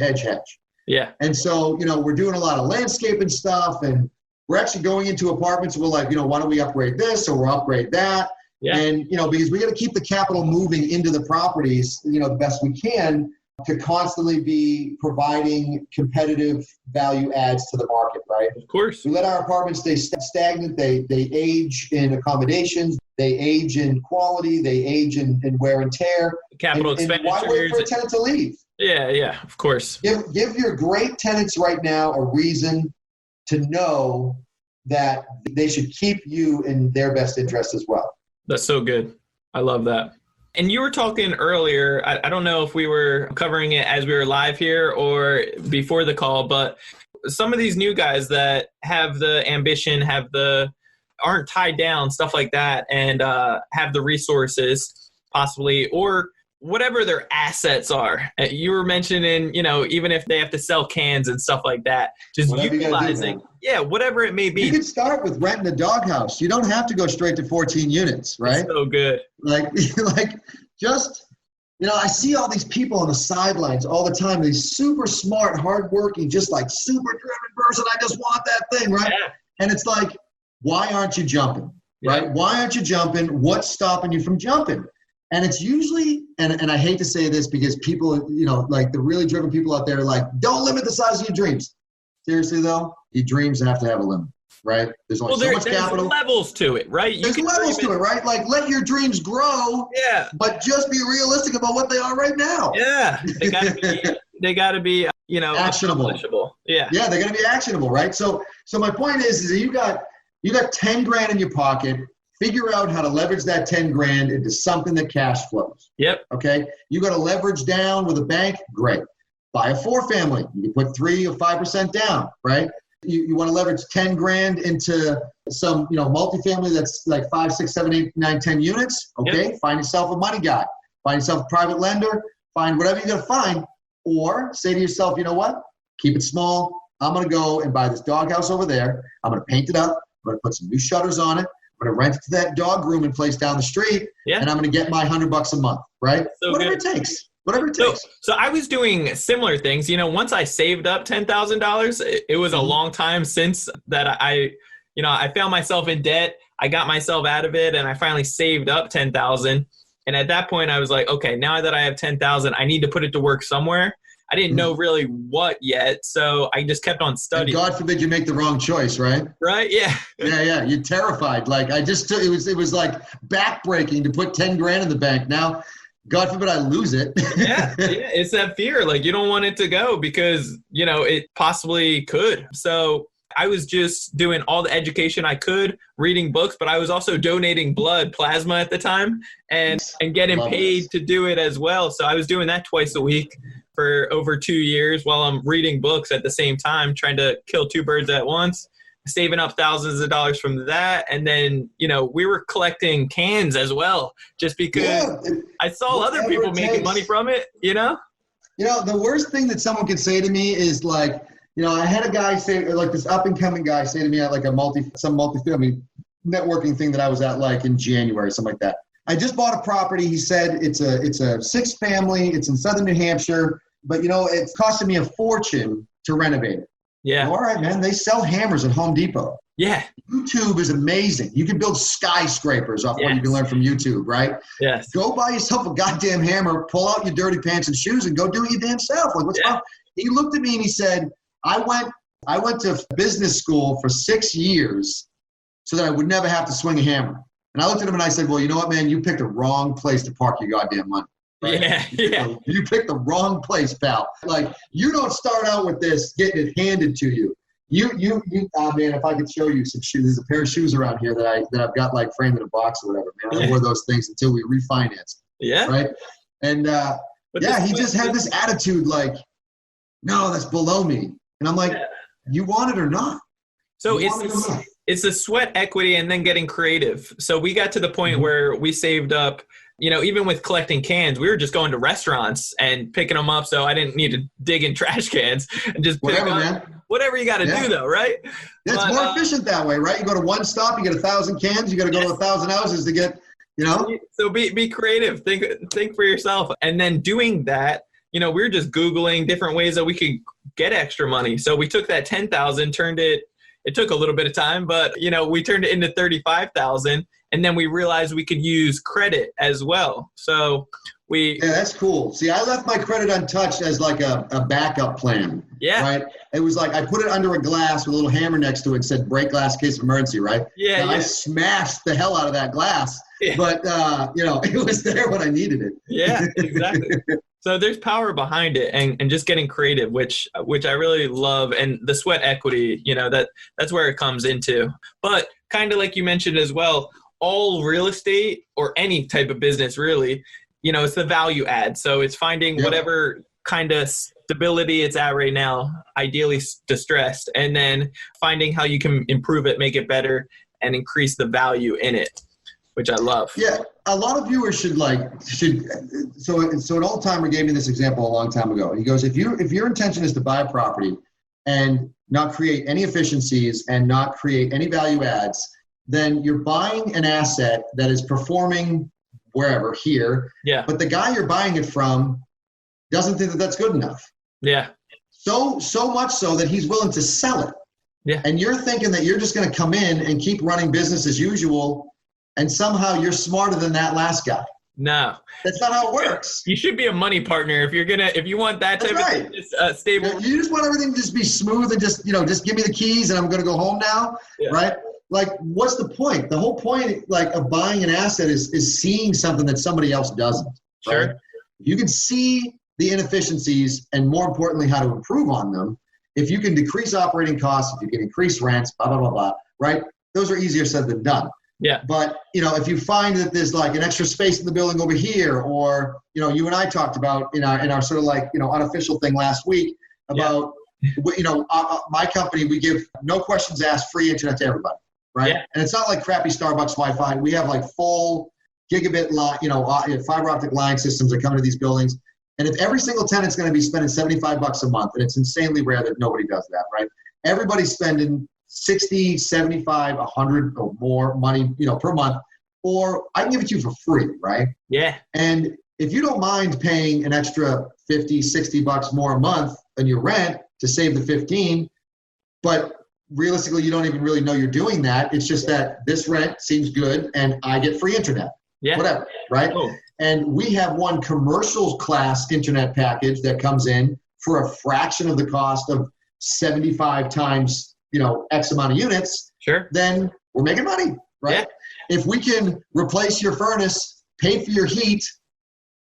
Yeah. And so, we're doing a lot of landscaping stuff, and we're actually going into apartments. We're like, why don't we upgrade this or we'll upgrade that? Yeah. And, because we got to keep the capital moving into the properties, the best we can to constantly be providing competitive value adds to the market, right? Of course. We let our apartments stay stagnant. They age in accommodations. They age in quality. They age in wear and tear. Capital expenditures. Why wait for a tenant to leave? Yeah, of course. Give your great tenants right now a reason to know that they should keep you in their best interest as well. That's so good. I love that. And you were talking earlier, I don't know if we were covering it as we were live here or before the call, but some of these new guys that have the ambition, aren't tied down, stuff like that, and have the resources possibly, or whatever their assets are. You were mentioning, even if they have to sell cans and stuff like that, just whatever utilizing, whatever it may be. You could start with renting a doghouse. You don't have to go straight to 14 units, right? That's so good. I see all these people on the sidelines all the time, these super smart, hardworking, just like super driven person. I just want that thing, right? Yeah. And it's like, why aren't you jumping, right? Why aren't you jumping? What's stopping you from jumping? And it's usually, and I hate to say this because people, the really driven people out there are like, don't limit the size of your dreams. Seriously though, your dreams have to have a limit, right? There's only so much capital. There's levels to it, right? There's levels to it, right? Like, let your dreams grow, but just be realistic about what they are right now. Yeah, they gotta be, actionable. Yeah, they gotta be actionable, right? So my point is that you got $10,000 in your pocket. Figure out how to leverage that 10 grand into something that cash flows. Yep. Okay. You got to leverage down with a bank. Great. Buy a 4-family. You can put 3 or 5% down, right? You want to leverage 10 grand into some, multifamily that's like 5, 6, 7, 8, 9, 10 units. Okay. Yep. Find yourself a money guy. Find yourself a private lender. Find whatever you're going to find. Or say to yourself, you know what? Keep it small. I'm going to go and buy this doghouse over there. I'm going to paint it up. I'm going to put some new shutters on it. I'm going to rent it to that dog grooming place down the street, and I'm going to get my $100 a month, right? So whatever it takes. So I was doing similar things. Once I saved up $10,000, it was a long time since that I found myself in debt. I got myself out of it, and I finally saved up $10,000. And at that point, I was like, okay, now that I have $10,000, I need to put it to work somewhere. I didn't know really what yet, so I just kept on studying. And God forbid you make the wrong choice, right? Right? Yeah. Yeah. You're terrified. Like it was like backbreaking to put 10 grand in the bank. Now, God forbid I lose it. Yeah. It's that fear. Like you don't want it to go because it possibly could. So I was just doing all the education I could, reading books, but I was also donating plasma at the time, and getting paid to do it as well. So I was doing that twice a week for over 2 years while I'm reading books at the same time, trying to kill 2 birds at once, saving up thousands of dollars from that. And then, we were collecting cans as well, just because I saw other people making money from it, the worst thing that someone could say to me is like, I had a guy say, like this up and coming guy say to me at like some multifamily networking thing that I was at like in January, something like that. I just bought a property. He said it's a 6-family. It's in southern New Hampshire, but it's costing me a fortune to renovate it. Yeah. All right, man. They sell hammers at Home Depot. Yeah. YouTube is amazing. You can build skyscrapers off what you can learn from YouTube, right? Yes. Go buy yourself a goddamn hammer, pull out your dirty pants and shoes, and go do it your damn self. Like, what's wrong? He looked at me and he said, I went to business school for 6 years so that I would never have to swing a hammer. And I looked at him and I said, well, you know what, man? You picked the wrong place to park your goddamn money. Right? You picked the wrong place, pal. Like, you don't start out with this getting it handed to you. Man, if I could show you some shoes. There's a pair of shoes around here that I've got like framed in a box or whatever, man. I wore those things until we refinanced. Yeah. Right? And he just had this attitude like, no, that's below me. And I'm like, you want it or not? So It's the sweat equity and then getting creative. So we got to the point where we saved up, even with collecting cans, we were just going to restaurants and picking them up. So I didn't need to dig in trash cans and just pick up whatever you got to do though, right? Yeah, it's more efficient that way, right? You go to one stop, you get 1,000 cans, you got to go to 1,000 houses to get, So be creative, think for yourself. And then doing that, we were just Googling different ways that we could get extra money. So we took that 10,000, it took a little bit of time, but we turned it into 35,000, and then we realized we could use credit as well. So yeah, that's cool. See, I left my credit untouched as like a backup plan. Yeah. Right. It was like I put it under a glass with a little hammer next to it and said break glass case of emergency. Right. Yeah. I smashed the hell out of that glass, but it was there when I needed it. Yeah, exactly. So there's power behind it, and just getting creative, which I really love, and the sweat equity, that's where it comes into. But kind of like you mentioned as well, all real estate or any type of business really, it's the value add. So it's finding whatever kind of stability it's at right now, ideally distressed, and then finding how you can improve it, make it better, and increase the value in it, which I love. Yeah, a lot of viewers should. So an old timer gave me this example a long time ago. He goes, if your intention is to buy a property and not create any efficiencies and not create any value adds, then you're buying an asset that is performing wherever here. Yeah. But the guy you're buying it from doesn't think that that's good enough. Yeah. So much so that he's willing to sell it. Yeah. And you're thinking that you're just going to come in and keep running business as usual, and somehow you're smarter than that last guy. No, that's not how it works. You should be a money partner if you want that type of stable. You just want everything to just be smooth and just give me the keys and I'm going to go home now, right? Like, what's the point? The whole point, of buying an asset is seeing something that somebody else doesn't. Sure. Right? You can see the inefficiencies and, more importantly, how to improve on them. If you can decrease operating costs, if you can increase rents, blah, blah, blah, blah, right? Those are easier said than done. Yeah. But, if you find that there's like an extra space in the building over here, or, you and I talked about in our sort of unofficial thing last week about, my company, we give no questions asked, free internet to everybody. Right. Yeah. And it's not like crappy Starbucks Wi-Fi. We have full gigabit line, fiber optic line systems that come into these buildings. And if every single tenant's going to be spending $75 a month, and it's insanely rare that nobody does that, right? Everybody's spending 60, 75, 100 or more money, per month, or I can give it to you for free, right? Yeah. And if you don't mind paying an extra 50, 60 bucks more a month than your rent to save the 15, but realistically, you don't even really know you're doing that. It's just that this rent seems good and I get free internet. Yeah. Whatever, right? Oh. And we have one commercial class internet package that comes in for a fraction of the cost of 75 times, X amount of units. Sure. Then we're making money, right? Yeah. If we can replace your furnace, pay for your heat,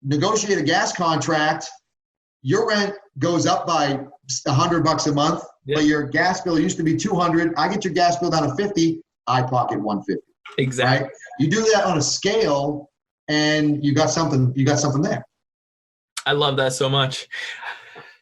negotiate a gas contract, your rent goes up by $100 a month, but your gas bill used to be $200. I get your gas bill down to $50. I pocket $150. Exactly. Right? You do that on a scale, and you got something. You got something there. I love that so much,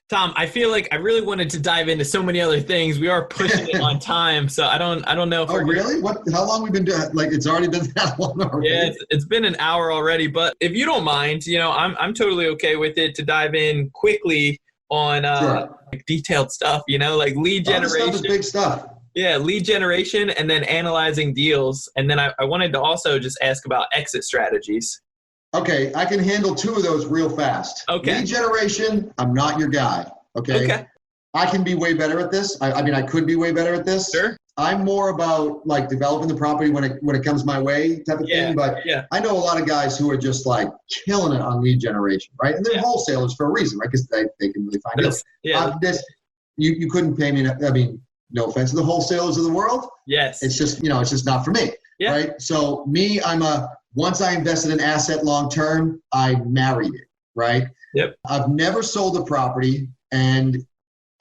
Tom. I feel like I really wanted to dive into so many other things. We are pushing it on time, so I don't know if we're really? How long we been doing? It's already been that long already. Yeah, it's been an hour already. But if you don't mind, I'm totally okay with it to dive in quickly on detailed stuff. Like lead generation. Stuff is big stuff. Yeah, lead generation and then analyzing deals. And then I wanted to also just ask about exit strategies. Okay, I can handle two of those real fast. Okay. Lead generation, I'm not your guy. Okay. I can be way better at this. I could be way better at this. Sure. I'm more about developing the property when it comes my way type of thing. But I know a lot of guys who are just killing it on lead generation, right? And they're wholesalers for a reason, right? Because they can really find deals. Yeah. You couldn't pay me. No offense to the wholesalers of the world. Yes. It's just, it's just not for me. Yeah. Right. So me, once I invested in asset long-term, I married it. Right. Yep. I've never sold a property, and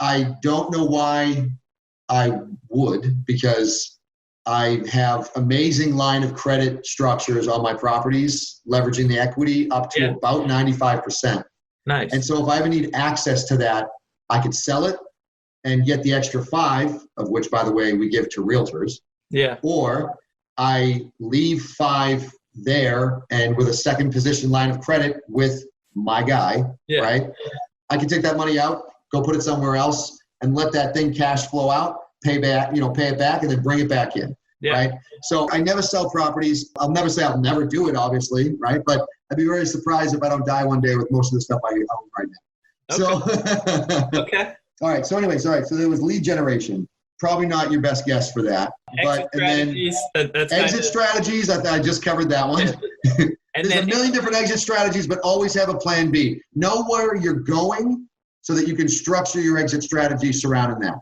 I don't know why I would, because I have amazing line of credit structures on my properties, leveraging the equity up to about 95%. Nice. And so if I ever need access to that, I could sell it and get the extra 5, of which, by the way, we give to realtors. Yeah. Or I leave 5 there and with a second position line of credit with my guy, right? I can take that money out, go put it somewhere else, and let that thing cash flow out, pay it back, and then bring it back in, right? So I never sell properties. I'll never say I'll never do it, obviously, right? But I'd be very surprised if I don't die one day with most of the stuff I own right now. Okay. So, okay. All right. So anyways, so there was lead generation. Probably not your best guess for that. Exit strategies. That's exit strategies. I just covered that one. And There's a million different exit strategies, but always have a plan B. Know where you're going so that you can structure your exit strategy surrounding that.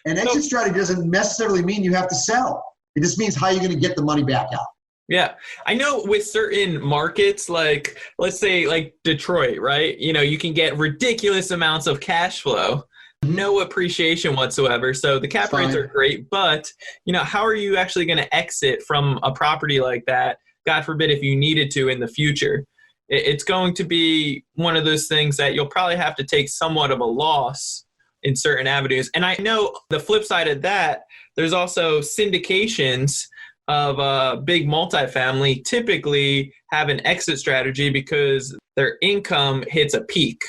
And exit strategy doesn't necessarily mean you have to sell. It just means how you're going to get the money back out. Yeah. I know with certain markets, like let's say like Detroit, right? You can get ridiculous amounts of cash flow, no appreciation whatsoever. So the cap rates are great, but how are you actually going to exit from a property like that? God forbid if you needed to in the future. It's going to be one of those things that you'll probably have to take somewhat of a loss in certain avenues. And I know the flip side of that, there's also syndications of big multifamily typically have an exit strategy because their income hits a peak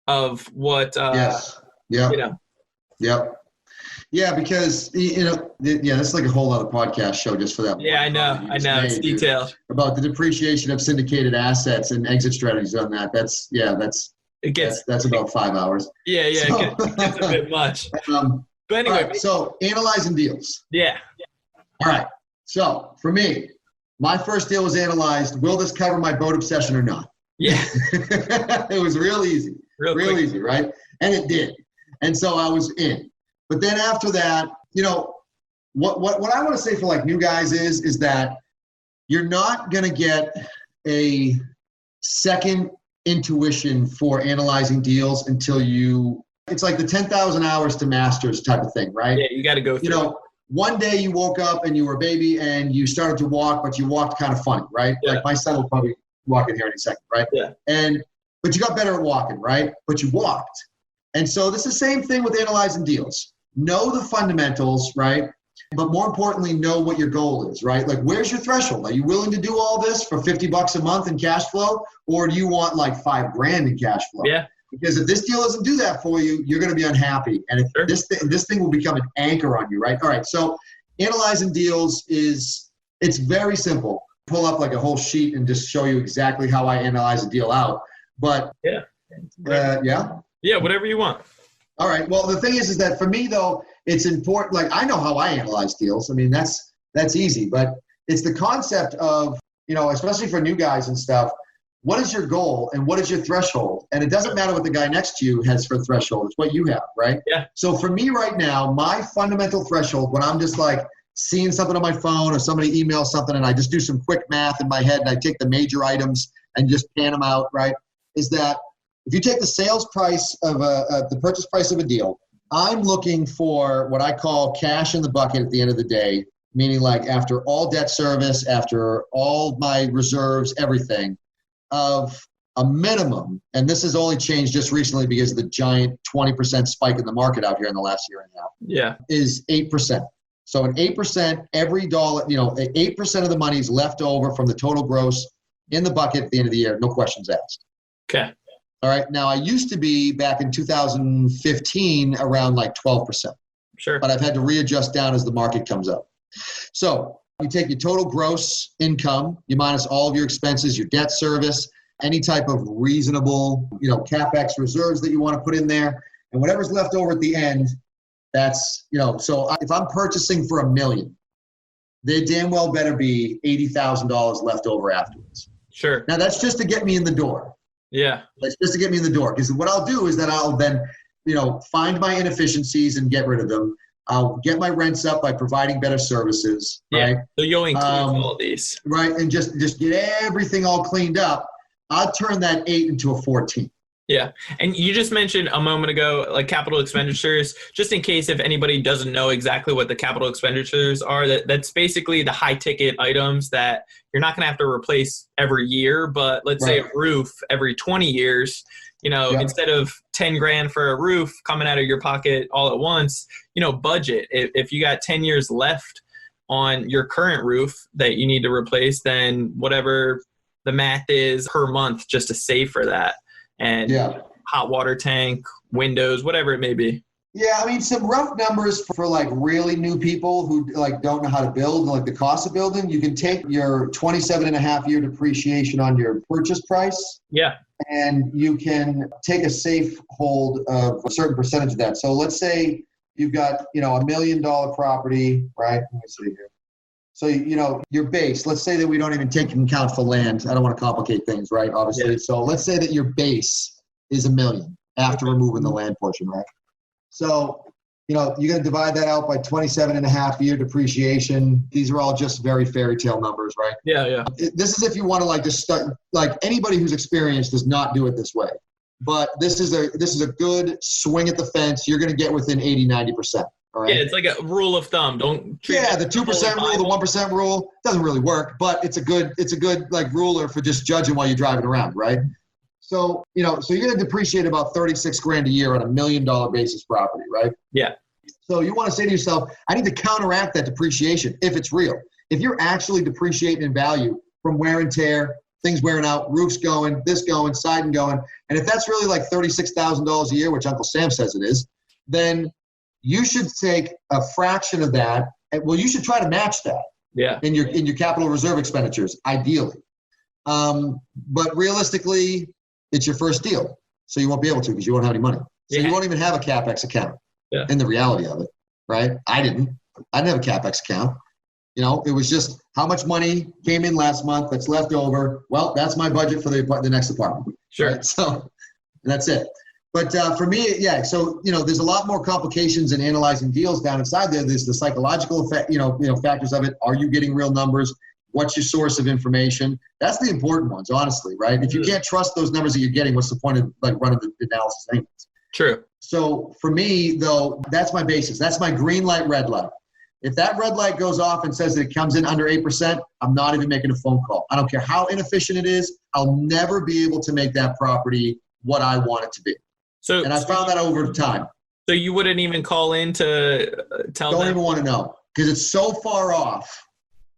of what, Yes. Yep. Yeah, because, that's like a whole other podcast show just for that. Yeah, I know. It's detailed. About the depreciation of syndicated assets and exit strategies on that. That's about 5 hours. Yeah, it gets a bit much. But anyway. Right, so analyzing deals. Yeah. All right. So for me, my first deal was analyzed. Will this cover my boat obsession or not? Yeah. It was real easy. Real easy, right? And it did. And so I was in. But then after that, what I want to say for like new guys is that you're not going to get a second intuition for analyzing deals until it's like the 10,000 hours to masters type of thing, right? Yeah, you got to go through. One day you woke up and you were a baby and you started to walk, but you walked kind of funny, right? Yeah. Like my son will probably walk in here in a second, right? Yeah. But you got better at walking, right? But you walked. And so this is the same thing with analyzing deals. Know the fundamentals, right? But more importantly, know what your goal is, right? Like, where's your threshold? Are you willing to do all this for $50 a month in cash flow? Or do you want like $5,000 in cash flow? Yeah. Because if this deal doesn't do that for you, you're going to be unhappy. And if this thing will become an anchor on you, right? All right. So analyzing deals it's very simple. Pull up like a whole sheet and just show you exactly how I analyze a deal out. But yeah. Yeah, whatever you want. All right. Well, the thing is that for me, though, it's important. Like, I know how I analyze deals. I mean, that's easy. But it's the concept of, especially for new guys and stuff, what is your goal and what is your threshold? And it doesn't matter what the guy next to you has for threshold. It's what you have, right? Yeah. So for me right now, my fundamental threshold, when I'm just like seeing something on my phone or somebody emails something and I just do some quick math in my head and I take the major items and just pan them out, right, is that if you take the sales price of the purchase price of a deal, I'm looking for what I call cash in the bucket at the end of the day, meaning like after all debt service, after all my reserves, everything, of a minimum, and this has only changed just recently because of the giant 20% spike in the market out here in the last year and a half. Yeah. Is 8%. So an 8%, every dollar, 8% of the money is left over from the total gross in the bucket at the end of the year, no questions asked. Okay. All right. Now, I used to be back in 2015 around like 12%. Sure. But I've had to readjust down as the market comes up. So you take your total gross income, you minus all of your expenses, your debt service, any type of reasonable, CapEx reserves that you want to put in there, and whatever's left over at the end, that's, so if I'm purchasing for $1 million, there damn well better be $80,000 left over afterwards. Sure. Now, that's just to get me in the door. Yeah. That's just to get me in the door. Because what I'll do is that I'll then, find my inefficiencies and get rid of them. I'll get my rents up by providing better services. Yeah. Right? So you'll include all these. Right. And just get everything all cleaned up. I'll turn that 8 into a 14. Yeah. And you just mentioned a moment ago, like capital expenditures, just in case if anybody doesn't know exactly what the capital expenditures are, that's basically the high ticket items that you're not going to have to replace every year. But let's say a roof every 20 years, instead of 10 grand for a roof coming out of your pocket all at once, budget. If you got 10 years left on your current roof that you need to replace than whatever the math is per month just to save for that. And hot water tank, windows, whatever it may be. Yeah, I mean, some rough numbers for like really new people who like don't know how to build, like the cost of building. You can take your 27.5-year depreciation on your purchase price. Yeah. And you can take a safe hold of a certain percentage of that. So let's say you've got, $1 million property, right? Let me see here. So, your base, let's say that we don't even take into account for land. I don't want to complicate things, right? Obviously. Yeah. So let's say that your base is $1 million after removing the land portion, right? So, you're going to divide that out by 27.5-year depreciation. These are all just very fairy tale numbers, right? Yeah. This is if you want to like just start, like anybody who's experienced does not do it this way. But this is a good swing at the fence. You're going to get within 80-90%. All right. Yeah, it's like a rule of thumb. Don't treat the 2% rule, the 1% rule doesn't really work, but it's a good like ruler for just judging while you're driving around, right? So, so you're going to depreciate about $36,000 a year on $1 million basis property, right? Yeah. So you want to say to yourself, I need to counteract that depreciation if it's real. If you're actually depreciating in value from wear and tear, things wearing out, roofs going, this going, siding going, and if that's really like $36,000 a year, which Uncle Sam says it is, then you should take a fraction of that. Well, you should try to match that. Yeah. In your capital reserve expenditures, ideally. But realistically, it's your first deal, so you won't be able to because you won't have any money. So you won't even have a CapEx account. Yeah. In the reality of it, right? I didn't have a CapEx account. It was just how much money came in last month that's left over. Well, that's my budget for the next apartment. Sure. Right? So that's it. But for me, so, there's a lot more complications in analyzing deals down inside there. There's the psychological effect, factors of it. Are you getting real numbers? What's your source of information? That's the important ones, honestly, right? If you can't trust those numbers that you're getting, what's the point of like running the analysis anyways? True. So for me, though, that's my basis. That's my green light, red light. If that red light goes off and says that it comes in under 8%, I'm not even making a phone call. I don't care how inefficient it is. I'll never be able to make that property what I want it to be. And I found that over time. So you wouldn't even call in to tell them? Don't even want to know because it's so far off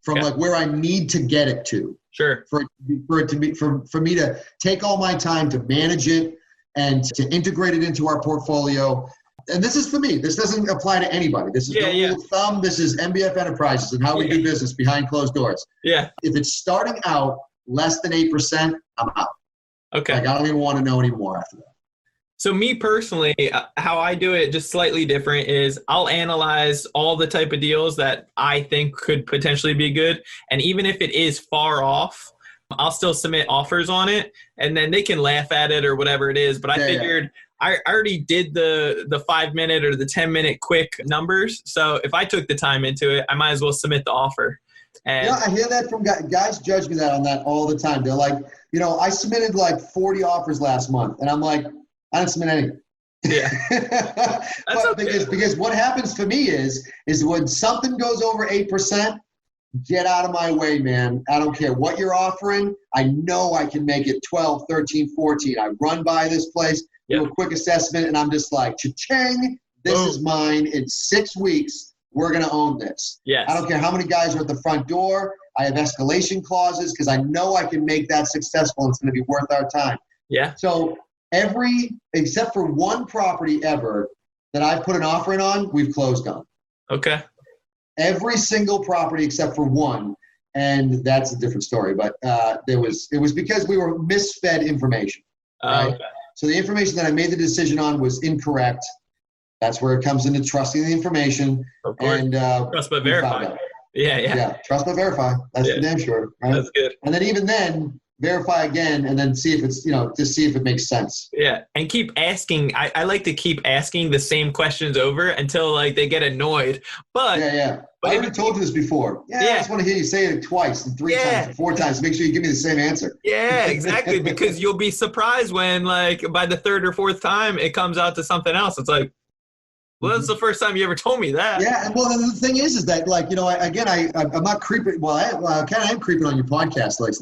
from like where I need to get it to. Sure. For me to take all my time to manage it and to integrate it into our portfolio. And this is for me. This doesn't apply to anybody. This is no rule of thumb. This is MBF Enterprises and how we do business behind closed doors. Yeah. If it's starting out less than 8%, I'm out. Okay. Like I don't even want to know anymore after that. So me personally, how I do it just slightly different is I'll analyze all the type of deals that I think could potentially be good. And even if it is far off, I'll still submit offers on it and then they can laugh at it or whatever it is. But I figured I already did the 5-minute or the 10-minute quick numbers. So if I took the time into it, I might as well submit the offer. And I hear that from guys judge me that on that all the time. They're like, I submitted like 40 offers last month and I'm like, I didn't submit any. Yeah. Because what happens for me is when something goes over 8%, get out of my way, man. I don't care what you're offering. I know I can make it 12, 13, 14. I run by this place, do a quick assessment, and I'm just like, cha-ching, this is mine. In 6 weeks, we're going to own this. Yes. I don't care how many guys are at the front door. I have escalation clauses because I know I can make that successful. It's going to be worth our time. Yeah. So except for one property ever that I've put an offering on, we've closed on. Okay. Every single property except for one, and that's a different story. But it was because we were misfed information. Right? Okay. So the information that I made the decision on was incorrect. That's where it comes into trusting the information. Of course. And trust but verify. Yeah. Trust but verify. That's for damn sure. Right? That's good. And then even then, verify again and then see if it's, to see if it makes sense. Yeah. And keep asking. I like to keep asking the same questions over until like they get annoyed. But But I already told you this before. I just want to hear you say it twice and 3 times and 4 times to make sure you give me the same answer. Yeah, exactly. Because you'll be surprised when like by the 3rd or 4th time it comes out to something else. It's like, well, that's the first time you ever told me that. Yeah, and well, the thing is that like I'm not creeping. Well, I kind of am creeping on your podcast like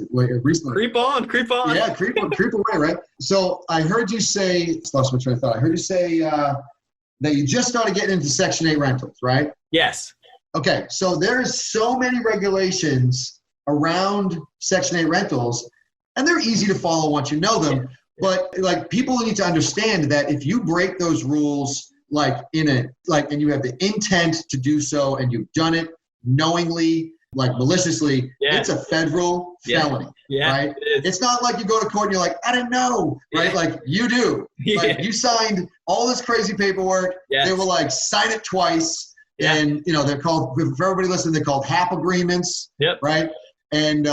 recently. Creep on. Yeah, creep away, right? So I heard you say, lost my train of thought. I heard you say that you just started getting into Section 8 rentals, right? Yes. Okay, so there's so many regulations around Section 8 rentals, and they're easy to follow once you know them. But like, people need to understand that if you break those rules, and you have the intent to do so, and you've done it knowingly, like maliciously, it's a federal felony, right? It's not like you go to court and you're like, I didn't know, right? Like, you do. Like, you signed all this crazy paperwork. They will like sign it twice. And, they're called, for everybody listening, they're called HAP agreements, right? And,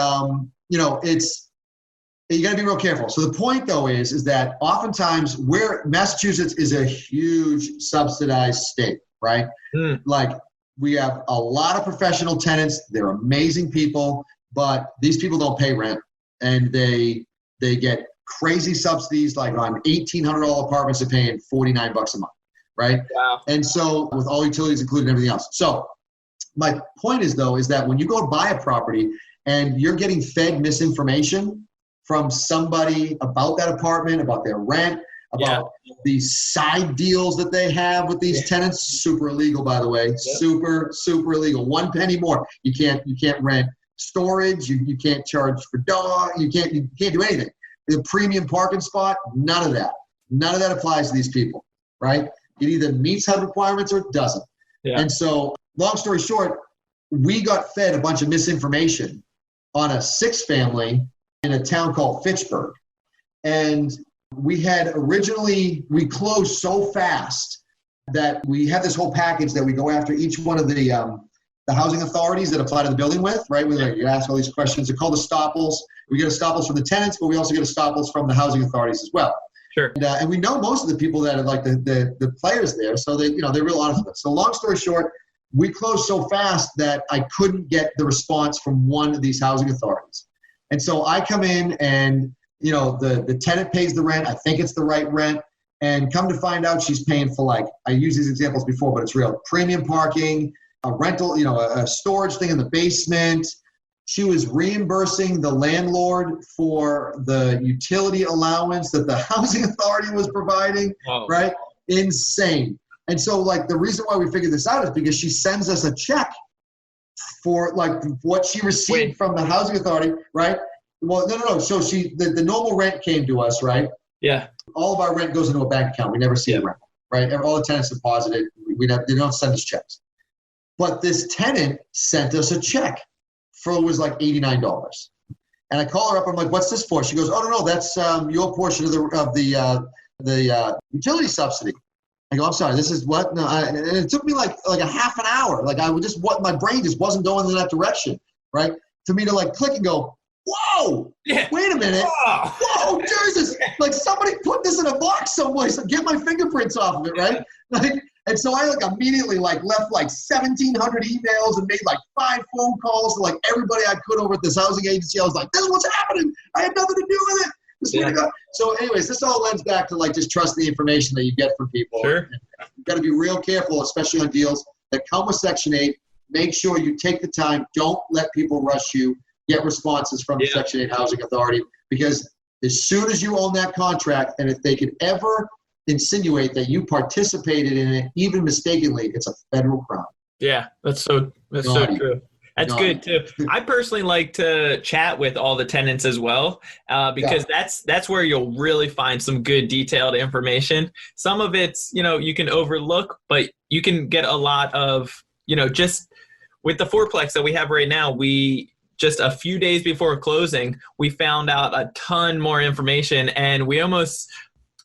you got to be real careful. So the point, though, is that oftentimes Massachusetts is a huge subsidized state, right? Like, we have a lot of professional tenants. They're amazing people, but these people don't pay rent, and they get crazy subsidies. Like, on $1,800 apartments, they're paying $49 a month, right? Wow. And so, with all utilities included and everything else. So my point is, though, is that when you go to buy a property and you're getting fed misinformation from somebody about that apartment, about their rent, about these side deals that they have with these tenants, super illegal, by the way, super illegal. 1 penny more, you can't rent storage, you can't charge for dog, you can't do anything. The premium parking spot, none of that applies to these people, right? It either meets HUD requirements or it doesn't. And so, long story short, we got fed a bunch of misinformation on a 6-family in a town called Fitchburg. And we closed so fast that we have this whole package that we go after each one of the housing authorities that apply to the building with, right? You ask all these questions. They're called estoppels. We get estoppels from the tenants, but we also get estoppels from the housing authorities as well. Sure. And we know most of the people that are like the players there, so they're real honest with us. So long story short, we closed so fast that I couldn't get the response from one of these housing authorities. And so I come in and, the tenant pays the rent. I think it's the right rent. And come to find out, she's paying for, like, I used these examples before, but it's real. Premium parking, a rental, a storage thing in the basement. She was reimbursing the landlord for the utility allowance that the housing authority was providing, right? Insane. And so, like, the reason why we figured this out is because she sends us a check for, like, what she received from the housing authority, right? Well, no. So the normal rent came to us, right? Yeah. All of our rent goes into a bank account. We never see the rent, right? All the tenants deposit it. They don't send us checks. But this tenant sent us a check it was like $89. And I call her up. I'm like, what's this for? She goes, oh, no, that's your portion of the utility subsidy. I go, I'm sorry, this is what? No, and it took me like a half an hour. Like, my brain just wasn't going in that direction, right? For me to like click and go, whoa, wait a minute. Whoa, Jesus. Like, somebody put this in a box someplace and get my fingerprints off of it, right? Like, and so I immediately left 1,700 emails and made 5 phone calls to everybody I could over at this housing agency. I was like, this is what's happening. I had nothing to do with it. So anyways, this all lends back to just trust the information that you get from people. Sure. You've got to be real careful, especially on deals that come with Section 8. Make sure you take the time. Don't let people rush you. Get responses from the Section 8 Housing Authority, because as soon as you own that contract, and if they could ever insinuate that you participated in it, even mistakenly, it's a federal crime. Yeah, that's so true. That's good too. I personally like to chat with all the tenants as well, because that's where you'll really find some good detailed information. Some of it's, you can overlook, but you can get a lot of, just with the fourplex that we have right now, just a few days before closing, we found out a ton more information, and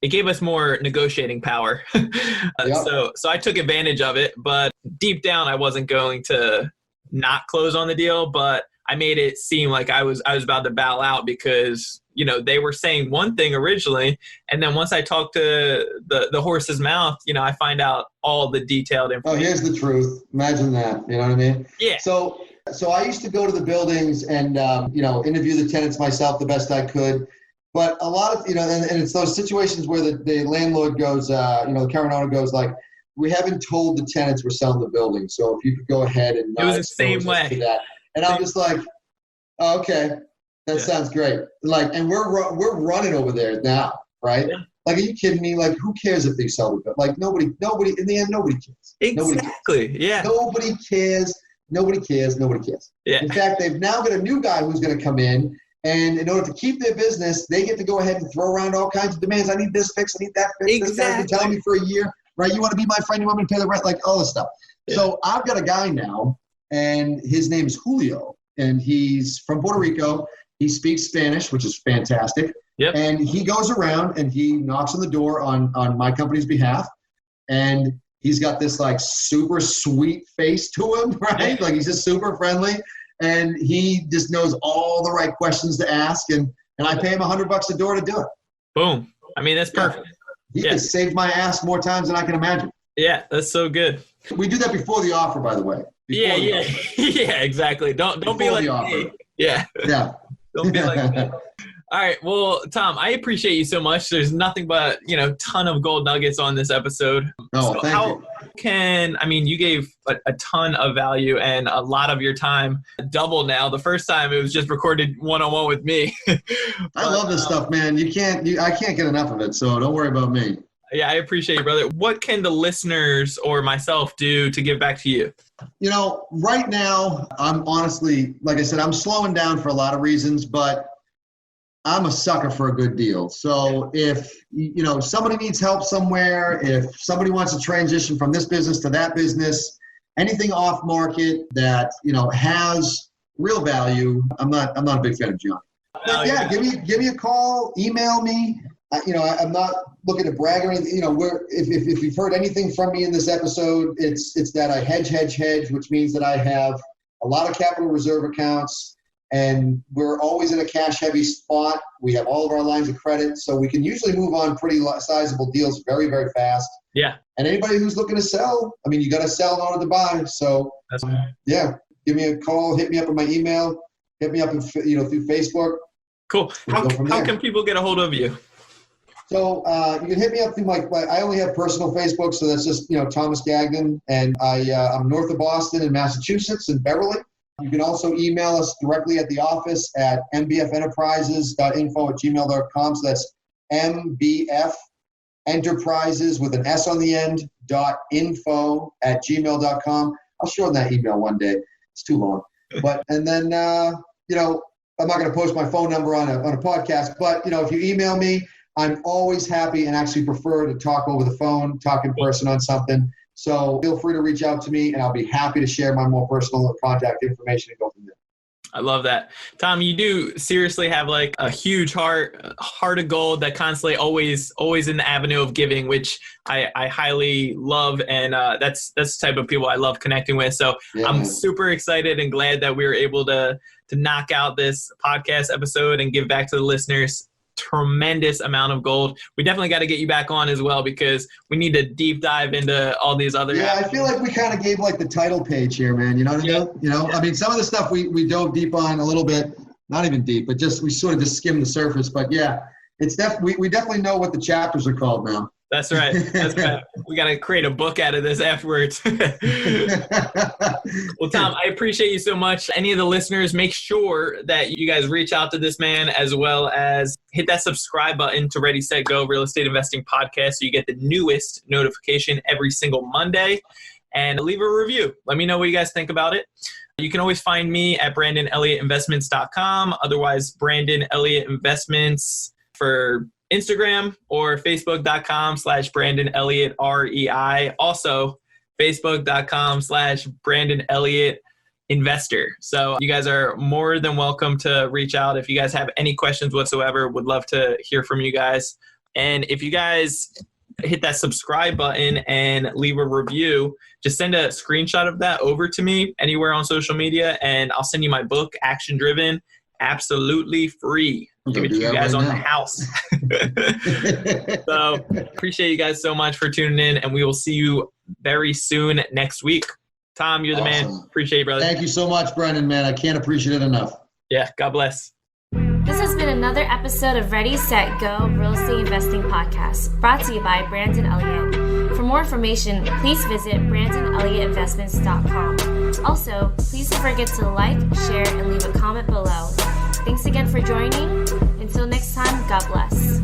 it gave us more negotiating power. So I took advantage of it, but deep down I wasn't going to not close on the deal, but I made it seem like I was about to bow out because, they were saying one thing originally, and then once I talked to the horse's mouth, I find out all the detailed information. Oh, here's the truth. Imagine that. You know what I mean? Yeah. So I used to go to the buildings and, interview the tenants myself the best I could. But a lot of, and it's those situations where the landlord goes, the current owner goes like, we haven't told the tenants we're selling the building. So if you could go ahead and it was the same way to that. And I'm just like, oh, okay, that sounds great. And we're running over there now, right? Yeah. Are you kidding me? Who cares if they sell the building? Nobody, in the end, nobody cares. Exactly. Nobody cares. Nobody cares. Nobody cares. Yeah. In fact, they've now got a new guy who's going to come in, and in order to keep their business, they get to go ahead and throw around all kinds of demands. I need this fixed. I need that fixed. Exactly. This guy's been telling me for a year, right? You want to be my friend? You want me to pay the rent? Like all this stuff. Yeah. So I've got a guy now, and his name is Julio, and he's from Puerto Rico. He speaks Spanish, which is fantastic. Yep. And he goes around and he knocks on the door on my company's behalf. And he's got this like super sweet face to him, right? Like he's just super friendly. And he just knows all the right questions to ask. And I pay him $100 a door to do it. Boom. I mean, that's perfect. He has saved my ass more times than I can imagine. Yeah, that's so good. We do that before the offer, by the way. Yeah, exactly. Don't be like me. Yeah. Don't be like me. All right. Well, Tom, I appreciate you so much. There's nothing but, ton of gold nuggets on this episode. Oh, thank you. You gave a ton of value and a lot of your time, double now. The first time it was just recorded one-on-one with me. I love this stuff, man. I can't get enough of it. So don't worry about me. Yeah, I appreciate you, brother. What can the listeners or myself do to give back to you? Right now, I'm honestly, like I said, I'm slowing down for a lot of reasons, but I'm a sucker for a good deal. So if, somebody needs help somewhere, if somebody wants to transition from this business to that business, anything off market that, has real value, I'm not a big fan of junk. But yeah, give me a call, email me. I'm not looking to brag or anything. If you've heard anything from me in this episode, it's that I hedge, which means that I have a lot of capital reserve accounts, and we're always in a cash-heavy spot. We have all of our lines of credit, so we can usually move on pretty sizable deals very, very fast. Yeah. And anybody who's looking to sell, you got to sell in order to buy. So, yeah, give me a call, hit me up on my email, hit me up, through Facebook. Cool. How can people get a hold of you? So you can hit me up through I only have personal Facebook, so that's just, Thomas Gagnon, and I'm north of Boston in Massachusetts in Beverly. You can also email us directly at the office at mbfenterprises.info@gmail.com. So that's mbfenterprises with an S on the end, .info@gmail.com. I'll shorten that email one day. It's too long. And then, I'm not going to post my phone number on a podcast, but, if you email me, I'm always happy and actually prefer to talk over the phone, talk in person on something. So feel free to reach out to me, and I'll be happy to share my more personal contact information and go from there. I love that. Tom, you do seriously have like a huge heart of gold that constantly always in the avenue of giving, which I highly love. And that's the type of people I love connecting with. So yeah, I'm super excited and glad that we were able to knock out this podcast episode and give back to the listeners. Tremendous amount of gold. We definitely got to get you back on as well, because we need to deep dive into all these other I feel like we kind of gave like the title page here, man. You know what I mean? Yeah. Some of the stuff we dove deep on a little bit, not even deep, but we sort of just skimmed the surface. But yeah, it's we definitely know what the chapters are called now. That's right. We got to create a book out of this afterwards. Well, Tom, I appreciate you so much. Any of the listeners, make sure that you guys reach out to this man, as well as hit that subscribe button to Ready, Set, Go Real Estate Investing Podcast, so you get the newest notification every single Monday. And leave a review. Let me know what you guys think about it. You can always find me at BrandonElliottInvestments.com. Otherwise, Brandon Elliott Investments for Instagram, or Facebook.com/Brandon Elliott REI. Also, Facebook.com/Brandon Elliott Investor. So you guys are more than welcome to reach out if you guys have any questions whatsoever. Would love to hear from you guys. And if you guys hit that subscribe button and leave a review, just send a screenshot of that over to me anywhere on social media, and I'll send you my book, Action Driven, absolutely free. Give it to you guys on the house. So appreciate you guys so much for tuning in, and we will see you very soon next week. Tom, you're the man. Appreciate you, brother. Thank you so much, Brandon, man. I can't appreciate it enough. Yeah, God bless. This has been another episode of Ready, Set, Go Real Estate Investing Podcast, brought to you by Brandon Elliott. For more information, please visit BrandonElliottInvestments.com. Also, please don't forget to like, share, and leave a comment below. Thanks again for joining. Until next time, God bless.